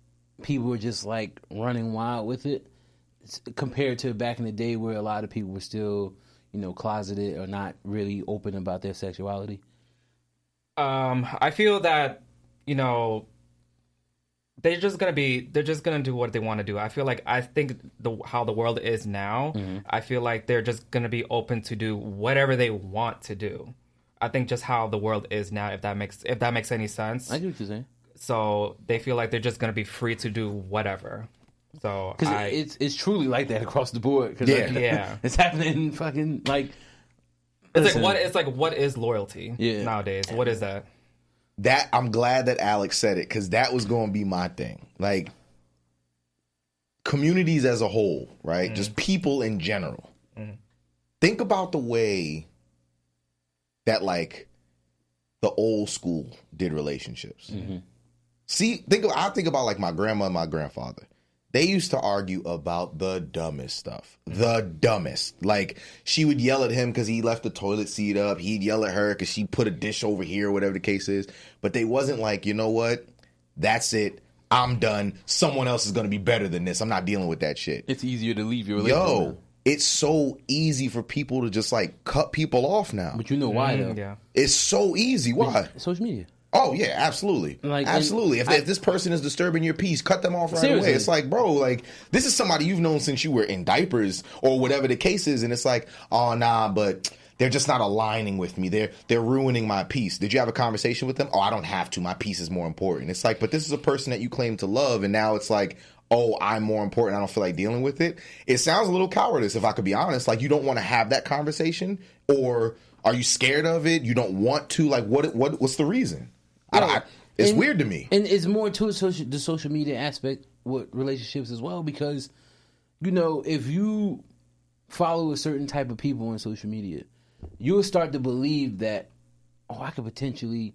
people are just like running wild with it compared to back in the day where a lot of people were still, closeted or not really open about their sexuality? I feel that, they're just gonna do what they want to do. I think how the world is now, I feel like they're just gonna be open to do whatever they want to do. I think just how the world is now, if that makes any sense. I get what you're saying. So they feel like they're just gonna be free to do whatever. So because it's truly like that across the board. Yeah, it's happening. Fucking like it's like what is loyalty nowadays? What is that? that I'm glad that Alex said it, because that was going to be my thing. Like, communities as a whole, right? Just people in general. Think about the way that, like, the old school did relationships. See, I think about, like, my grandma and my grandfather. They used to argue about the dumbest stuff. The dumbest. Like, she would yell at him because he left the toilet seat up. He'd yell at her because she put a dish over here, whatever the case is. But they wasn't like, you know what? That's it. I'm done. Someone else is going to be better than this. I'm not dealing with that shit. It's easier to leave your relationship. Yo, it's so easy for people to just, like, cut people off now. But you know why, though? Yeah. It's so easy. Why? Social media. Oh, yeah, absolutely. Like, absolutely. If this person is disturbing your peace, cut them off right seriously. away. It's like, bro, like, this is somebody you've known since you were in diapers or whatever the case is. And it's like, oh, nah, but they're just not aligning with me. They're ruining my peace. Did you have a conversation with them? Oh, I don't have to. My peace is more important. It's like, but this is a person that you claim to love. And now it's like, oh, I'm more important. I don't feel like dealing with it. It sounds a little cowardice, if I could be honest. Like, you don't want to have that conversation, or are you scared of it? You don't want to? Like, what's the reason? It's weird to me. And it's more to the social media aspect with relationships as well, because, you know, if you follow a certain type of people on social media, you'll start to believe that, oh, I could potentially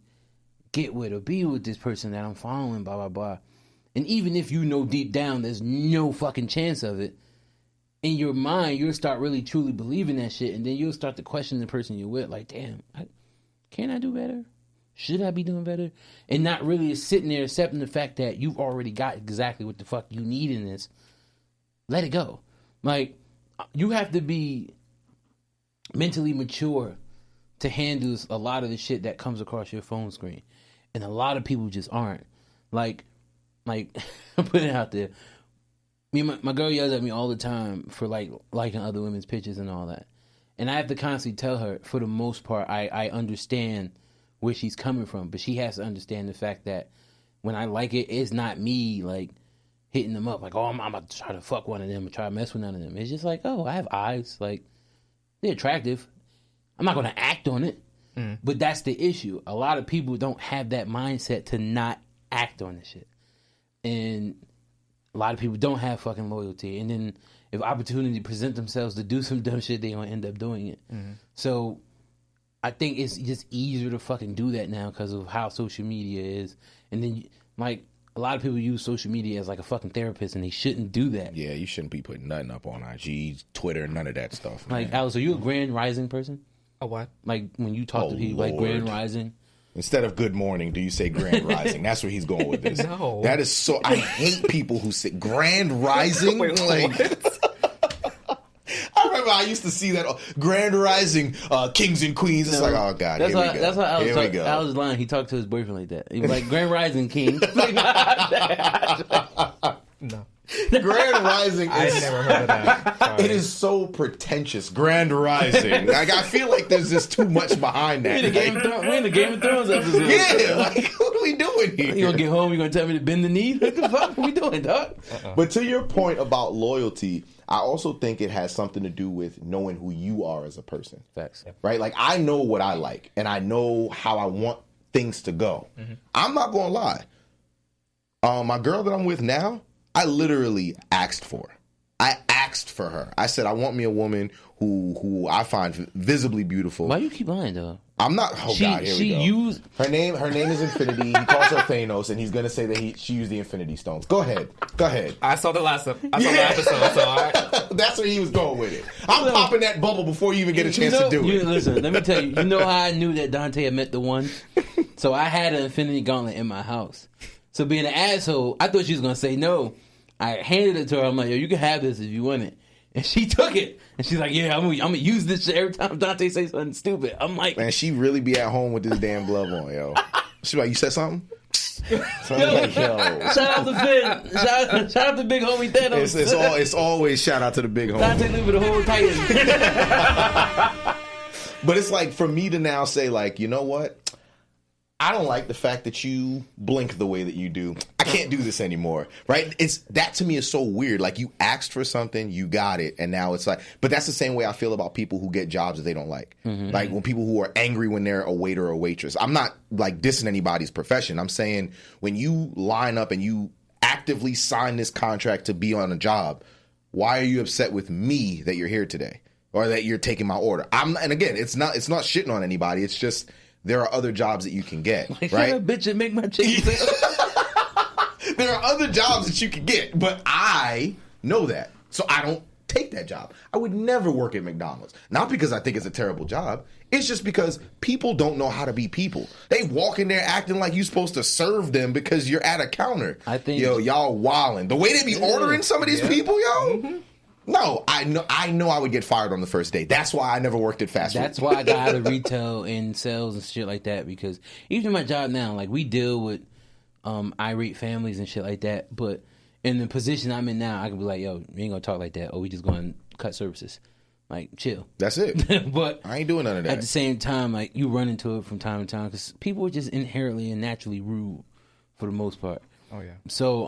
get with or be with this person that I'm following, blah, blah, blah. And even if you know deep down there's no fucking chance of it, in your mind, you'll start really truly believing that shit, and then you'll start to question the person you're with, like, damn, can I do better? Should I be doing better? And not really sitting there accepting the fact that you've already got exactly what the fuck you need in this. Let it go. Like, you have to be mentally mature to handle a lot of the shit that comes across your phone screen. And a lot of people just aren't. Like I'm putting it out there. My girl yells at me all the time for, like, liking other women's pictures and all that. And I have to constantly tell her, for the most part, I understand where she's coming from, but she has to understand the fact that when I like it, it's not me, like, hitting them up, like, oh, I'm about to try to fuck one of them or try to mess with none of them. It's just like, oh, I have eyes, like, they're attractive. I'm not going to act on it, but that's the issue. A lot of people don't have that mindset to not act on this shit. And a lot of people don't have fucking loyalty. And then if opportunity present themselves to do some dumb shit, they going to end up doing it. So I think it's just easier to fucking do that now because of how social media is. And then, like, a lot of people use social media as like a fucking therapist, and they shouldn't do that. Yeah, you shouldn't be putting nothing up on IG, Twitter, none of that stuff. Man. Like, Alice, are you a Grand Rising person? A what? Like, when you talk to people, Lord. like, Grand Rising? Instead of good morning, do you say Grand Rising? That's where he's going with this. No. That is so... I hate people who say Grand Rising. Wait, like, I remember I used to see that Grand Rising, Kings and Queens. It's like, oh God, that's here why, we go. That's why I was lying. He talked to his boyfriend like that. He was like, Grand Rising King. No. Grand Rising I is... never heard of that. Sorry. It is so pretentious. Grand Rising. Like, I feel like there's just too much behind that. We're in the Game of Thrones episode. Yeah, like, what are we doing here? You gonna get home, you gonna tell me to bend the knee? What the fuck are we doing, dog? But to your point about loyalty, I also think it has something to do with knowing who you are as a person. Facts. Right? Like, I know what I like, and I know how I want things to go. I'm not gonna lie. My girl that I'm with now, I literally asked for her. I asked for her. I said, I want me a woman who I find visibly beautiful. Why you keep lying, though? I'm not. Oh God, here we go. Her name is Infinity. He calls her Thanos, and he's gonna say that she used the Infinity Stones. Go ahead. I saw the last episode, so that's where he was going with it. I'm popping that bubble before you even get a chance to do it. Listen, let me tell you. You know how I knew that Dante had met the one? So I had an Infinity Gauntlet in my house. So being an asshole, I thought she was gonna say no. I handed it to her. I'm like, yo, you can have this if you want it. And she took it. And she's like, yeah, I'm gonna use this shit every time Dante says something stupid. I'm like, man, she really be at home with this damn glove on, yo. She like, you said something? So I'm like, yo. Shout out to Finn. Shout out to big homie Thanos. It's always shout out to the big homie. Dante live with the whole Titan. But it's like, for me to now say, like, you know what? I don't like the fact that you blink the way that you do. I can't do this anymore, right? That to me is so weird. Like, you asked for something, you got it, and now it's like, but that's the same way I feel about people who get jobs that they don't like. Like, when people who are angry when they're a waiter or a waitress. I'm not like dissing anybody's profession. I'm saying when you line up and you actively sign this contract to be on a job, why are you upset with me that you're here today or that you're taking my order? And again, it's not shitting on anybody. It's just, there are other jobs that you can get, Like, right? shut up, bitch, and make my chicken There are other jobs that you can get, but I know that, so I don't take that job. I would never work at McDonald's. Not because I think it's a terrible job. It's just because people don't know how to be people. They walk in there acting like you're supposed to serve them because you're at a counter. I think, y'all wildin'. The way they be ordering some of these people, No, I know I would get fired on the first day. That's why I never worked at fast food. That's why I got out of retail and sales and shit like that, because even in my job now, like, we deal with irate families and shit like that, but in the position I'm in now, I can be like, yo, you ain't gonna talk like that, or we just gonna cut services. Like, chill. That's it. But I ain't doing none of that. At the same time, like, you run into it from time to time, because people are just inherently and naturally rude for the most part. Oh, yeah. So,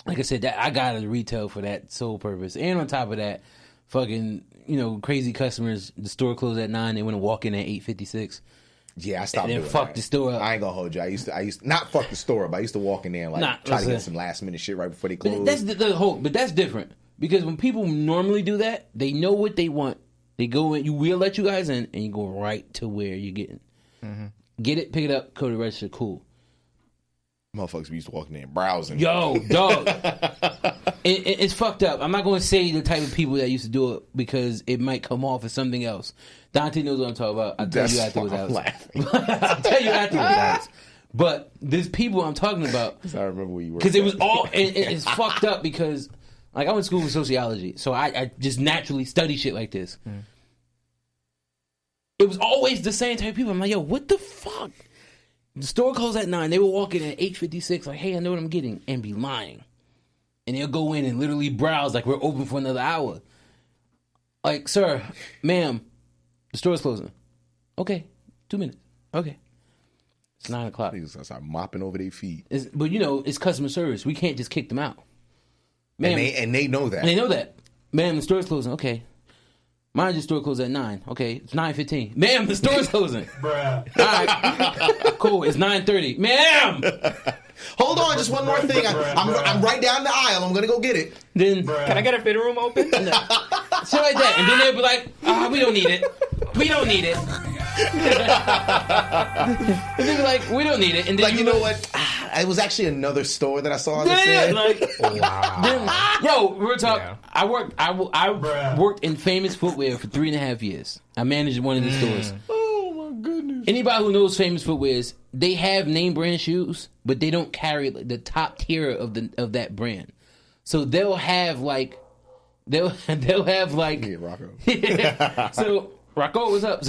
like I said, that I got out of retail for that sole purpose. And on top of that, fucking, crazy customers, the store closed at 9, they want to walk in at 8:56. Yeah, I stopped and doing then fuck that. the store up. I ain't gonna hold you. I used to not fuck the store up, but I used to walk in there and try to get some last minute shit right before they close. But that's different. Because when people normally do that, they know what they want. They go in, we'll let you guys in, and you go right to where you're getting. Get it, pick it up, go to the register, cool. Motherfuckers be used to walking in and browsing. Yo, dog. It's fucked up. I'm not going to say the type of people that used to do it because it might come off as something else. Dante knows what I'm talking about. I'll tell you afterwards, Alex. I'll tell you afterwards, Alex. But there's people I'm talking about. I remember where you were. Because it was all, it's fucked up because, like, I went to school for sociology, so I just naturally study shit like this. It was always the same type of people. I'm like, yo, what the fuck? The store closed at 9. They were walking at 8:56, like, hey, I know what I'm getting, and be lying. And they'll go in and literally browse like we're open for another hour. Like, sir, ma'am, the store's closing. Okay, 2 minutes. Okay. It's 9 o'clock. Niggas start mopping over their feet. But it's customer service. We can't just kick them out. Ma'am, and they know that. And they know that. Ma'am, the store's closing. Okay. Mind your store closed at 9. Okay, it's 9:15. Ma'am, the store's closing. Bruh. All right. Cool, it's 9:30. Ma'am! Hold on, just one more thing. I'm right down the aisle. I'm going to go get it. Then, Can I get a fitting room open? shit like that. And then they'll be like, we don't need it. We don't need it. And they'll be like, we don't need it. And then Like, you know what? It was actually another store that I saw on the Yeah, set. like, Wow. yo, real talk. Yeah. I worked in Famous Footwear for 3.5 years. I managed one of the stores. Oh, my goodness. Anybody who knows Famous Footwears, they have name brand shoes, but they don't carry the top tier of that brand. So they'll have like Yeah, Rocco. so Rocco, what's up?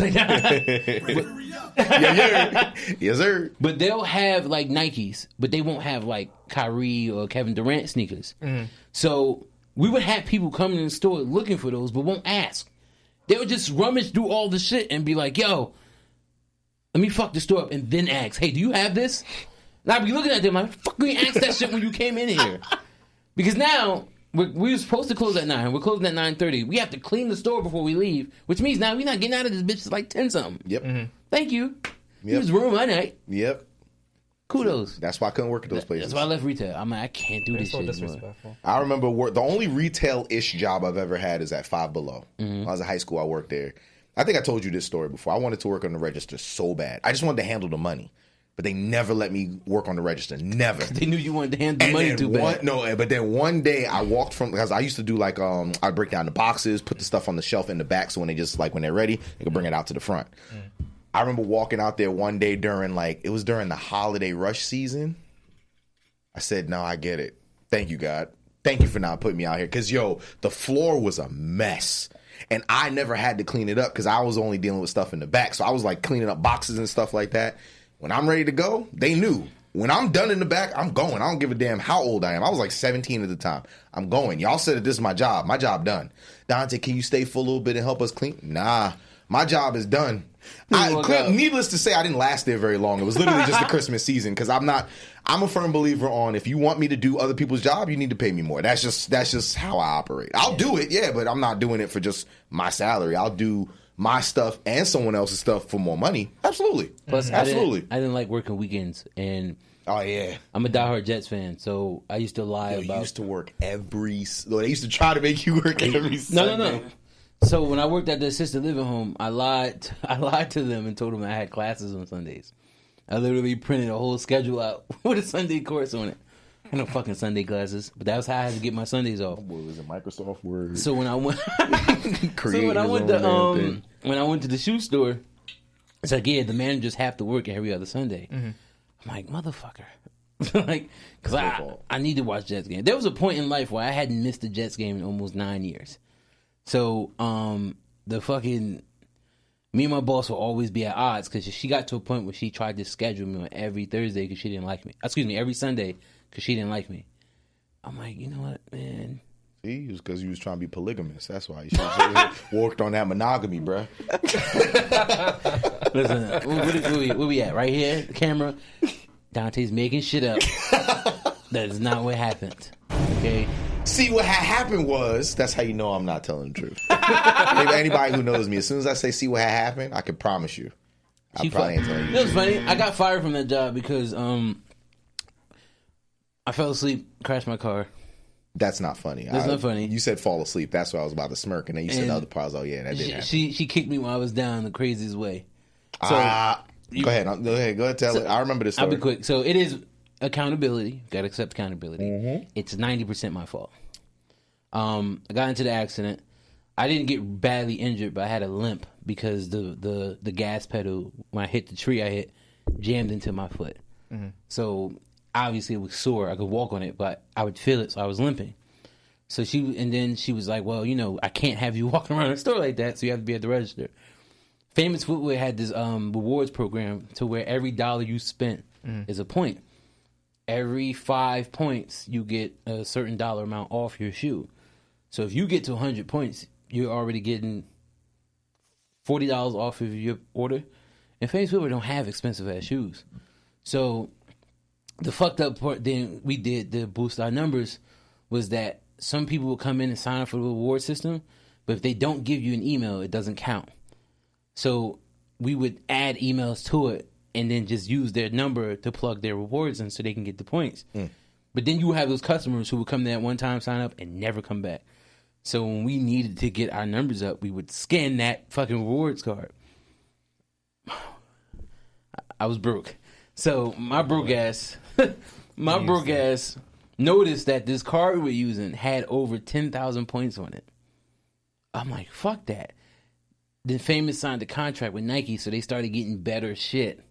Yes, sir. But they'll have like Nikes, but they won't have like Kyrie or Kevin Durant sneakers. So we would have people coming in the store looking for those, but won't ask. They would just rummage through all the shit and be like, yo, let me fuck the store up and then ask, hey, do you have this? And I'd be looking at them like, fuck, we asked that shit when you came in here. Because now, we were supposed to close at 9. We're closing at 9:30. We have to clean the store before we leave, which means now we're not getting out of this bitch till like 10-something. Yep. Thank you. Yep. It was ruined my night. Yep. Kudos. That's why I couldn't work at those places. That's why I left retail. I'm like, I can't do this So shit anymore. disrespectful. I remember the only retail-ish job I've ever had is at Five Below. When I was in high school, I worked there. I think I told you this story before. I wanted to work on the register so bad. I just wanted to handle the money. But they never let me work on the register. Never. They knew you wanted to handle the money too bad. But then one day I walked because I used to do like I'd break down the boxes, put the stuff on the shelf in the back, so when they're ready, they could bring it out to the front. I remember walking out there one day during the holiday rush season. I said, no, I get it. Thank you, God. Thank you for not putting me out here. Because, the floor was a mess. And I never had to clean it up because I was only dealing with stuff in the back. So I was like cleaning up boxes and stuff like that. When I'm ready to go, they knew. When I'm done in the back, I'm going. I don't give a damn how old I am. I was like 17 at the time. I'm going. Y'all said that this is my job. My job done. Dante, can you stay for a little bit and help us clean? Nah. My job is done. Needless to say, I didn't last there very long. It was literally just the Christmas season because I'm a firm believer on if you want me to do other people's job, you need to pay me more. That's just how I operate. I'll do it, yeah, but I'm not doing it for just my salary. I'll do my stuff and someone else's stuff for more money. Absolutely. Plus, absolutely. I didn't like working weekends, and oh yeah, I'm a diehard Jets fan, so I used to lie about. You used to work every. They used to try to make you work every Sunday. No. So when I worked at the assisted living home, I lied to them and told them I had classes on Sundays. I literally printed a whole schedule out with a Sunday course on it. I had no fucking Sunday classes, but that was how I had to get my Sundays off. What was it, Microsoft Word? So when I went, when I went to the shoe store, it's like, yeah, the managers have to work every other Sunday. Mm-hmm. I'm like, motherfucker. Like, because I need to watch Jets game. There was a point in life where I hadn't missed a Jets game in almost 9 years. So, me and my boss will always be at odds because she got to a point where she tried to schedule me on every Thursday because she didn't like me. Every Sunday because she didn't like me. I'm like, you know what, man? See, it was because you was trying to be polygamous. That's why you should have worked on that monogamy, bruh. Listen, where we at? Right here, the camera. Dante's making shit up. That is not what happened. Okay. See, what happened was, that's how you know I'm not telling the truth. Anybody who knows me, as soon as I say, see what happened, I can promise you. I probably ain't telling you. It was funny. I got fired from that job because I fell asleep, crashed my car. That's not funny. That's not funny. You said fall asleep. That's why I was about to smirk. And then you said the other part. I was like, oh, yeah, that didn't happen. She kicked me while I was down the craziest way. So, go ahead. Go ahead. Tell it. I remember this story. I'll be quick. So it is accountability. Got to accept accountability. Mm-hmm. It's 90% my fault. I got into the accident. I didn't get badly injured, but I had a limp because the gas pedal, when I hit the tree I hit, jammed into my foot. Mm-hmm. So obviously it was sore. I could walk on it, but I would feel it, so I was limping. So she was like, well, I can't have you walking around the store like that, so you have to be at the register. Famous Footwear had this rewards program to where every dollar you spent is a point. Every 5 points, you get a certain dollar amount off your shoe. So if you get to 100 points, you're already getting $40 off of your order. And Famous Footwear don't have expensive-ass shoes. So the fucked up part then we did to boost our numbers was that some people will come in and sign up for the reward system, but if they don't give you an email, it doesn't count. So we would add emails to it and then just use their number to plug their rewards in so they can get the points. But then you have those customers who would come there at one time, sign up, and never come back. So when we needed to get our numbers up, we would scan that fucking rewards card. I was broke. So my broke ass noticed that this card we were using had over 10,000 points on it. I'm like, fuck that. Then Famous signed a contract with Nike, so they started getting better shit.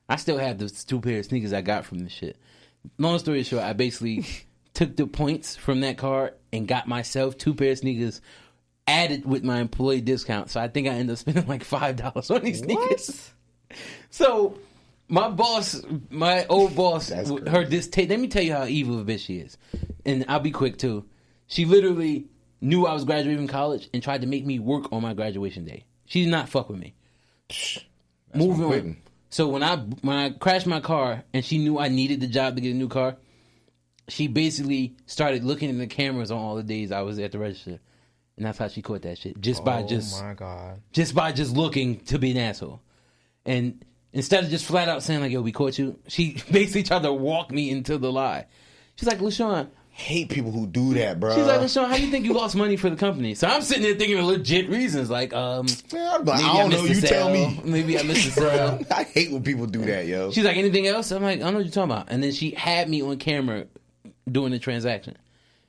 I still have the 2 pair of sneakers I got from this shit. Long story short, I basically took the points from that card and got myself 2 pair of sneakers added with my employee discount. So I think I ended up spending like $5 on these sneakers. So my old boss heard this tape. Let me tell you how evil of a bitch she is. And I'll be quick too. She literally knew I was graduating from college and tried to make me work on my graduation day. She did not fuck with me. Moving on. So when I crashed my car and she knew I needed the job to get a new car, she basically started looking in the cameras on all the days I was at the register. And that's how she caught that shit. Just by looking to be an asshole. And instead of just flat out saying like, yo, we caught you, she basically tried to walk me into the lie. She's like, LaShawn, hate people who do that, bro. She's like, LaShawn, how do you think you lost money for the company? So I'm sitting there thinking of legit reasons, like, I don't know. You tell me. Maybe I missed the sale. I hate when people do that, yo. She's like, anything else? I'm like, I don't know what you're talking about. And then she had me on camera doing the transaction.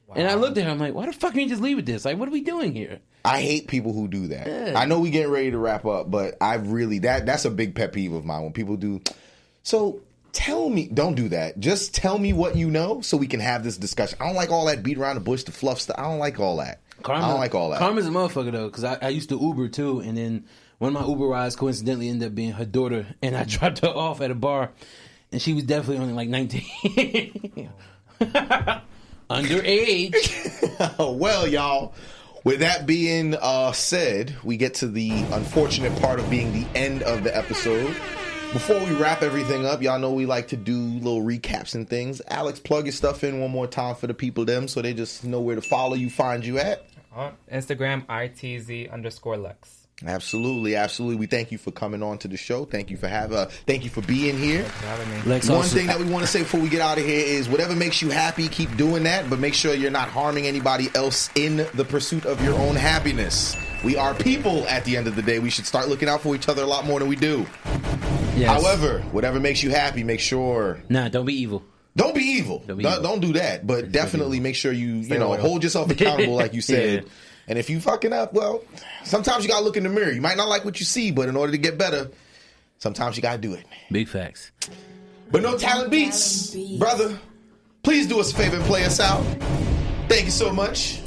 Wow. And I looked at her. I'm like, why the fuck can't you just leave with this? Like, what are we doing here? I hate people who do that. Yeah. I know we getting ready to wrap up, but I really that's a big pet peeve of mine when people do. So tell me, don't do that. Just tell me what you know so we can have this discussion. I don't like all that beat around the bush, the fluff stuff. I don't like all that. I don't like all that. Karma's a motherfucker though, because I used to Uber too, and then one of my Uber rides coincidentally ended up being her daughter, and I dropped her off at a bar, and she was definitely only like 19. Underage. Well, y'all, With that being said, we get to the unfortunate part of being the end of the episode. Before we wrap everything up, y'all know we like to do little recaps and things. Alex, plug your stuff in one more time for the people them so they just know where to follow you, find you at. On Instagram, ITZ_Lex. Absolutely, absolutely. We thank you for coming on to the show. Thank you for being here. Thanks for having me. Lex One also- thing that we want to say before we get out of here is whatever makes you happy, keep doing that, but make sure you're not harming anybody else in the pursuit of your own happiness. We are people at the end of the day. We should start looking out for each other a lot more than we do. Yes. However, whatever makes you happy, make sure... Nah, don't be evil. Don't be evil. Don't do that. But definitely make sure you loyal. hold yourself accountable, like you said. Yeah. And if you fucking up, well, sometimes you gotta look in the mirror. You might not like what you see, but in order to get better, sometimes you gotta do it. Big facts. But no talent beats, brother. Please do us a favor and play us out. Thank you so much.